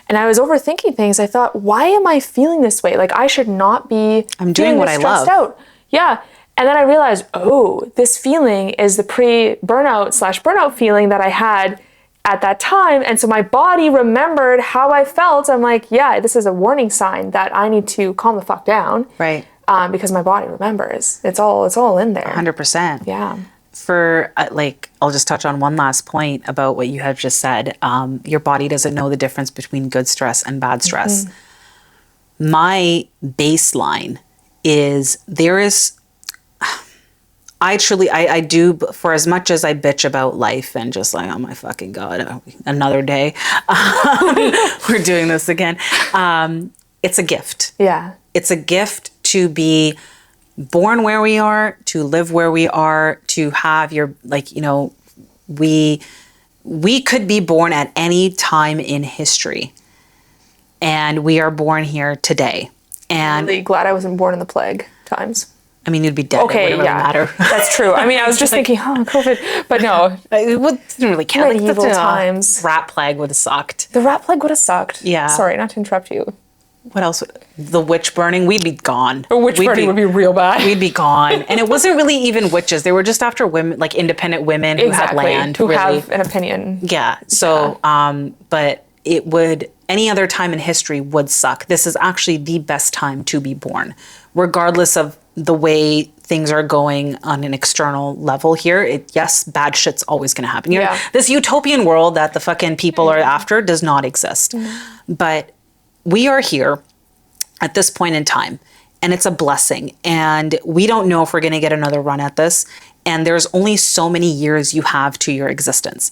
And I was overthinking things. I thought, why am I feeling this way? Like I should not be I'm doing feeling what this I stressed love. out. Yeah. And then I realized, oh, this feeling is the pre-burnout feeling that I had at that time. And so my body remembered how I felt. I'm like, yeah, this is a warning sign that I need to calm the fuck down. Right. Because my body remembers. It's all in there. 100%. Yeah. For I'll just touch on one last point about what you have just said. Your body doesn't know the difference between good stress and bad stress. My baseline is I do, for as much as I bitch about life and just like, oh my fucking God, another day, we're doing this again. It's a gift. Yeah. It's a gift to be born where we are, to live where we are, to have we could be born at any time in history, and we are born here today. And Really glad I wasn't born in the plague times. I mean, you'd be dead. Okay, it wouldn't yeah. really matter. That's true. I mean, I was just thinking, oh, COVID. But no, It didn't really count. Medieval the times. rat plague would have sucked. the rat plague would have sucked. Yeah. Sorry, not to interrupt you. What else? The witch burning. We'd be gone. The witch burning would be real bad. We'd be gone. And it wasn't really even witches. They were just after women, like independent women who had land. Who really. have an opinion. Yeah. So, but it would, any other time in history would suck. This is actually the best time to be born, regardless of the way things are going on an external level here. Yes, bad shit's always going to happen. Yeah. This utopian world that the fucking people are after does not exist. But we are here at this point in time, and it's a blessing. And we don't know if we're going to get another run at this. And there's only so many years you have to your existence.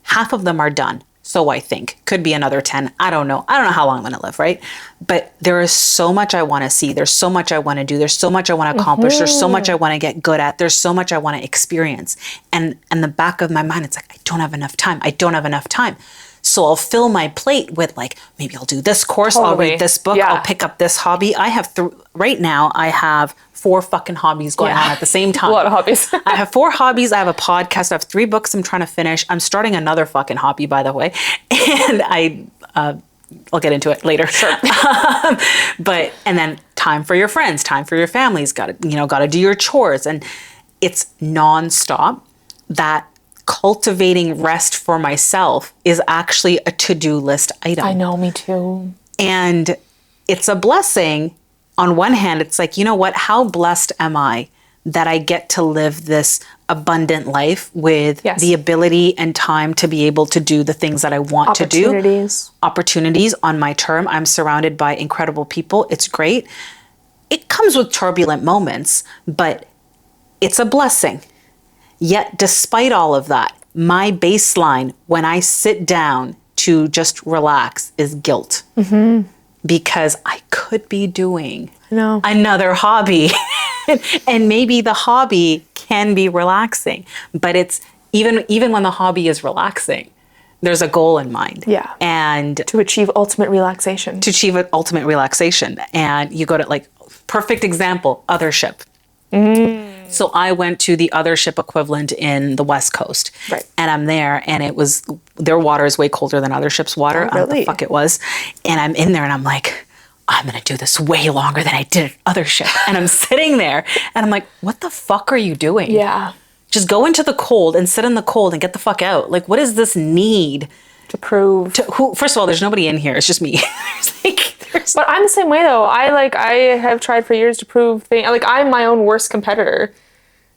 Half of them are done. So I think could be another 10. I don't know. I don't know how long I'm going to live, right? But there is so much I want to see. There's so much I want to do. There's so much I want to accomplish. There's so much I want to get good at. There's so much I want to experience. And in the back of my mind, it's like, I don't have enough time. I don't have enough time. So I'll fill my plate with like, maybe I'll do this course. I'll Totally. read this book. Yeah. I'll pick up this hobby. I have right now, I have 4 fucking hobbies going on at the same time. A lot of hobbies. I have 4 hobbies. I have a podcast. I have 3 books I'm trying to finish. I'm starting another fucking hobby, by the way. And I'll get into it later. Sure. And then time for your friends, time for your families. Got to do your chores. And it's nonstop. That cultivating rest for myself is actually a to-do list item. I know, me too. And it's a blessing. On one hand, it's like, you know what? How blessed am I that I get to live this abundant life with Yes. the ability and time to be able to do the things that I want to do. Opportunities on my term. I'm surrounded by incredible people. It's great. It comes with turbulent moments, but it's a blessing. Yet, despite all of that, my baseline when I sit down to just relax is guilt. Because I could be doing another hobby. And maybe the hobby can be relaxing. But it's even when the hobby is relaxing, there's a goal in mind. Yeah. And to achieve ultimate relaxation. And you go to, like, perfect example, othership. So I went to the othership equivalent in the West Coast. Right. And I'm there, and their water is way colder than othership's water. Oh, I don't know what the really? fuck it was. And I'm in there, and I'm like, I'm going to do this way longer than I did at othership. And I'm sitting there, and I'm like, what the fuck are you doing? Yeah. Just go into the cold and sit in the cold and get the fuck out. Like, what is this need? To prove. First of all, there's nobody in here. It's just me. But I'm the same way, though. I have tried for years to prove things. Like, I'm my own worst competitor.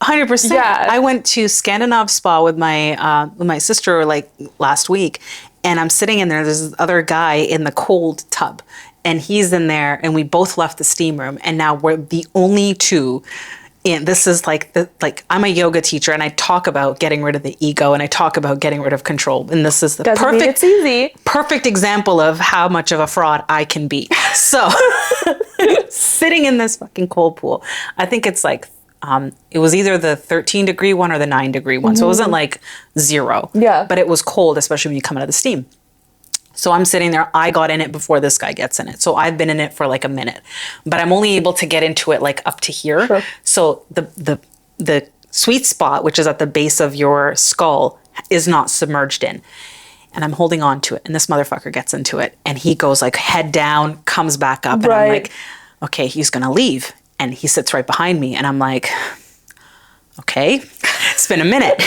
100%. Yeah. I went to Scandinav Spa with my sister like last week, and I'm sitting in there. There's this other guy in the cold tub, and he's in there, and we both left the steam room, and now we're the only two. And this is like I'm a yoga teacher, and I talk about getting rid of the ego, and I talk about getting rid of control, and this is the It's easy. perfect example of how much of a fraud I can be. So sitting in this fucking cold pool, I think it's like it was either the 13-degree one or the 9-degree one, so it wasn't like 0. Yeah. But it was cold, especially when you come out of the steam. So I'm sitting there. I got in it before this guy gets in it. So I've been in it for like a minute, but I'm only able to get into it like up to here. Sure. So the sweet spot, which is at the base of your skull, is not submerged in. And I'm holding on to it. And this motherfucker gets into it, and he goes like head down, comes back up. And I'm like, okay, he's going to leave. And he sits right behind me. And I'm like, okay, it's been a minute.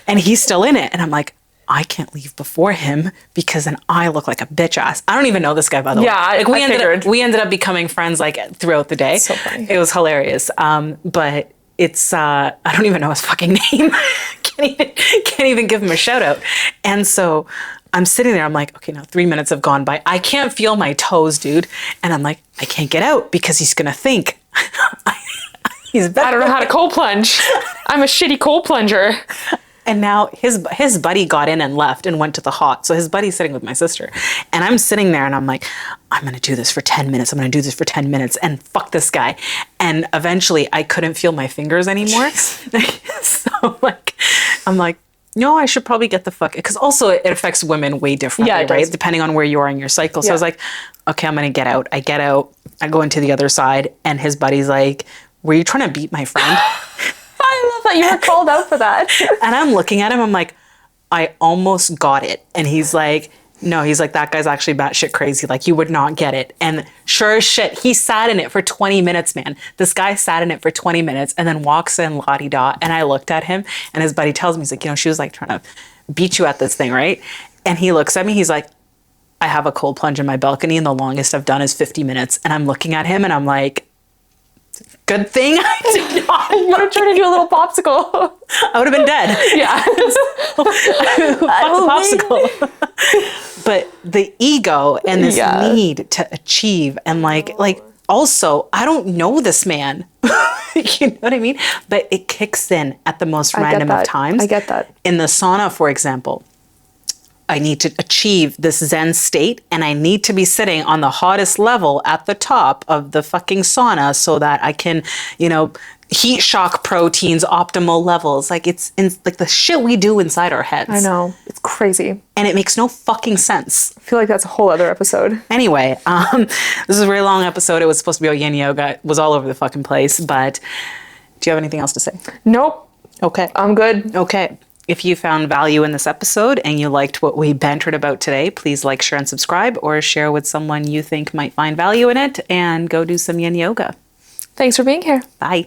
And he's still in it. And I'm like, I can't leave before him because then I look like a bitch ass. I don't even know this guy, by the way. Yeah, Like we ended up becoming friends like throughout the day. So funny. It was hilarious. But it's I don't even know his fucking name. can't even give him a shout out. And so I'm sitting there. I'm like, okay, now 3 minutes have gone by. I can't feel my toes, dude. And I'm like, I can't get out because he's gonna think he's better. I don't know how to cold plunge. I'm a shitty cold plunger. And now his buddy got in and left and went to the hot. So his buddy's sitting with my sister. And I'm sitting there and I'm like, I'm going to do this for 10 minutes. I'm going to do this for 10 minutes and fuck this guy. And eventually I couldn't feel my fingers anymore. So like, I'm like, no, I should probably get the fuck. Because also it affects women way differently, Yeah, it right? does. Depending on where you are in your cycle. So Yeah. I was like, okay, I'm going to get out. I get out. I go into the other side. And his buddy's like, were you trying to beat my friend? I love that you were called out for that. And I'm looking at him, I'm like, I almost got it. And he's like, no, he's like, that guy's actually batshit crazy. Like, you would not get it. And sure as shit, he sat in it for 20 minutes, man. This guy sat in it for 20 minutes and then walks in la-di-da. And I looked at him, and his buddy tells me, he's like, you know, she was like trying to beat you at this thing, right? And he looks at me, he's like, I have a cold plunge in my balcony, and the longest I've done is 50 minutes. And I'm looking at him, and I'm like, good thing I did not. You would have turned into a little popsicle. I would have been dead. Yeah. Fuck the popsicle. But the ego and this need to achieve, and like also, I don't know this man. You know what I mean? But it kicks in at the most random of times. I get that. In the sauna, for example, I need to achieve this Zen state, and I need to be sitting on the hottest level at the top of the fucking sauna so that I can, you know, heat shock proteins, optimal levels. Like, it's in, like the shit we do inside our heads. I know. It's crazy. And it makes no fucking sense. I feel like that's a whole other episode. Anyway, this is a very long episode. It was supposed to be about Yin Yoga. It was all over the fucking place. But do you have anything else to say? Nope. Okay. I'm good. Okay. If you found value in this episode and you liked what we bantered about today, please like, share, and subscribe, or share with someone you think might find value in it, and go do some Yin Yoga. Thanks for being here. Bye.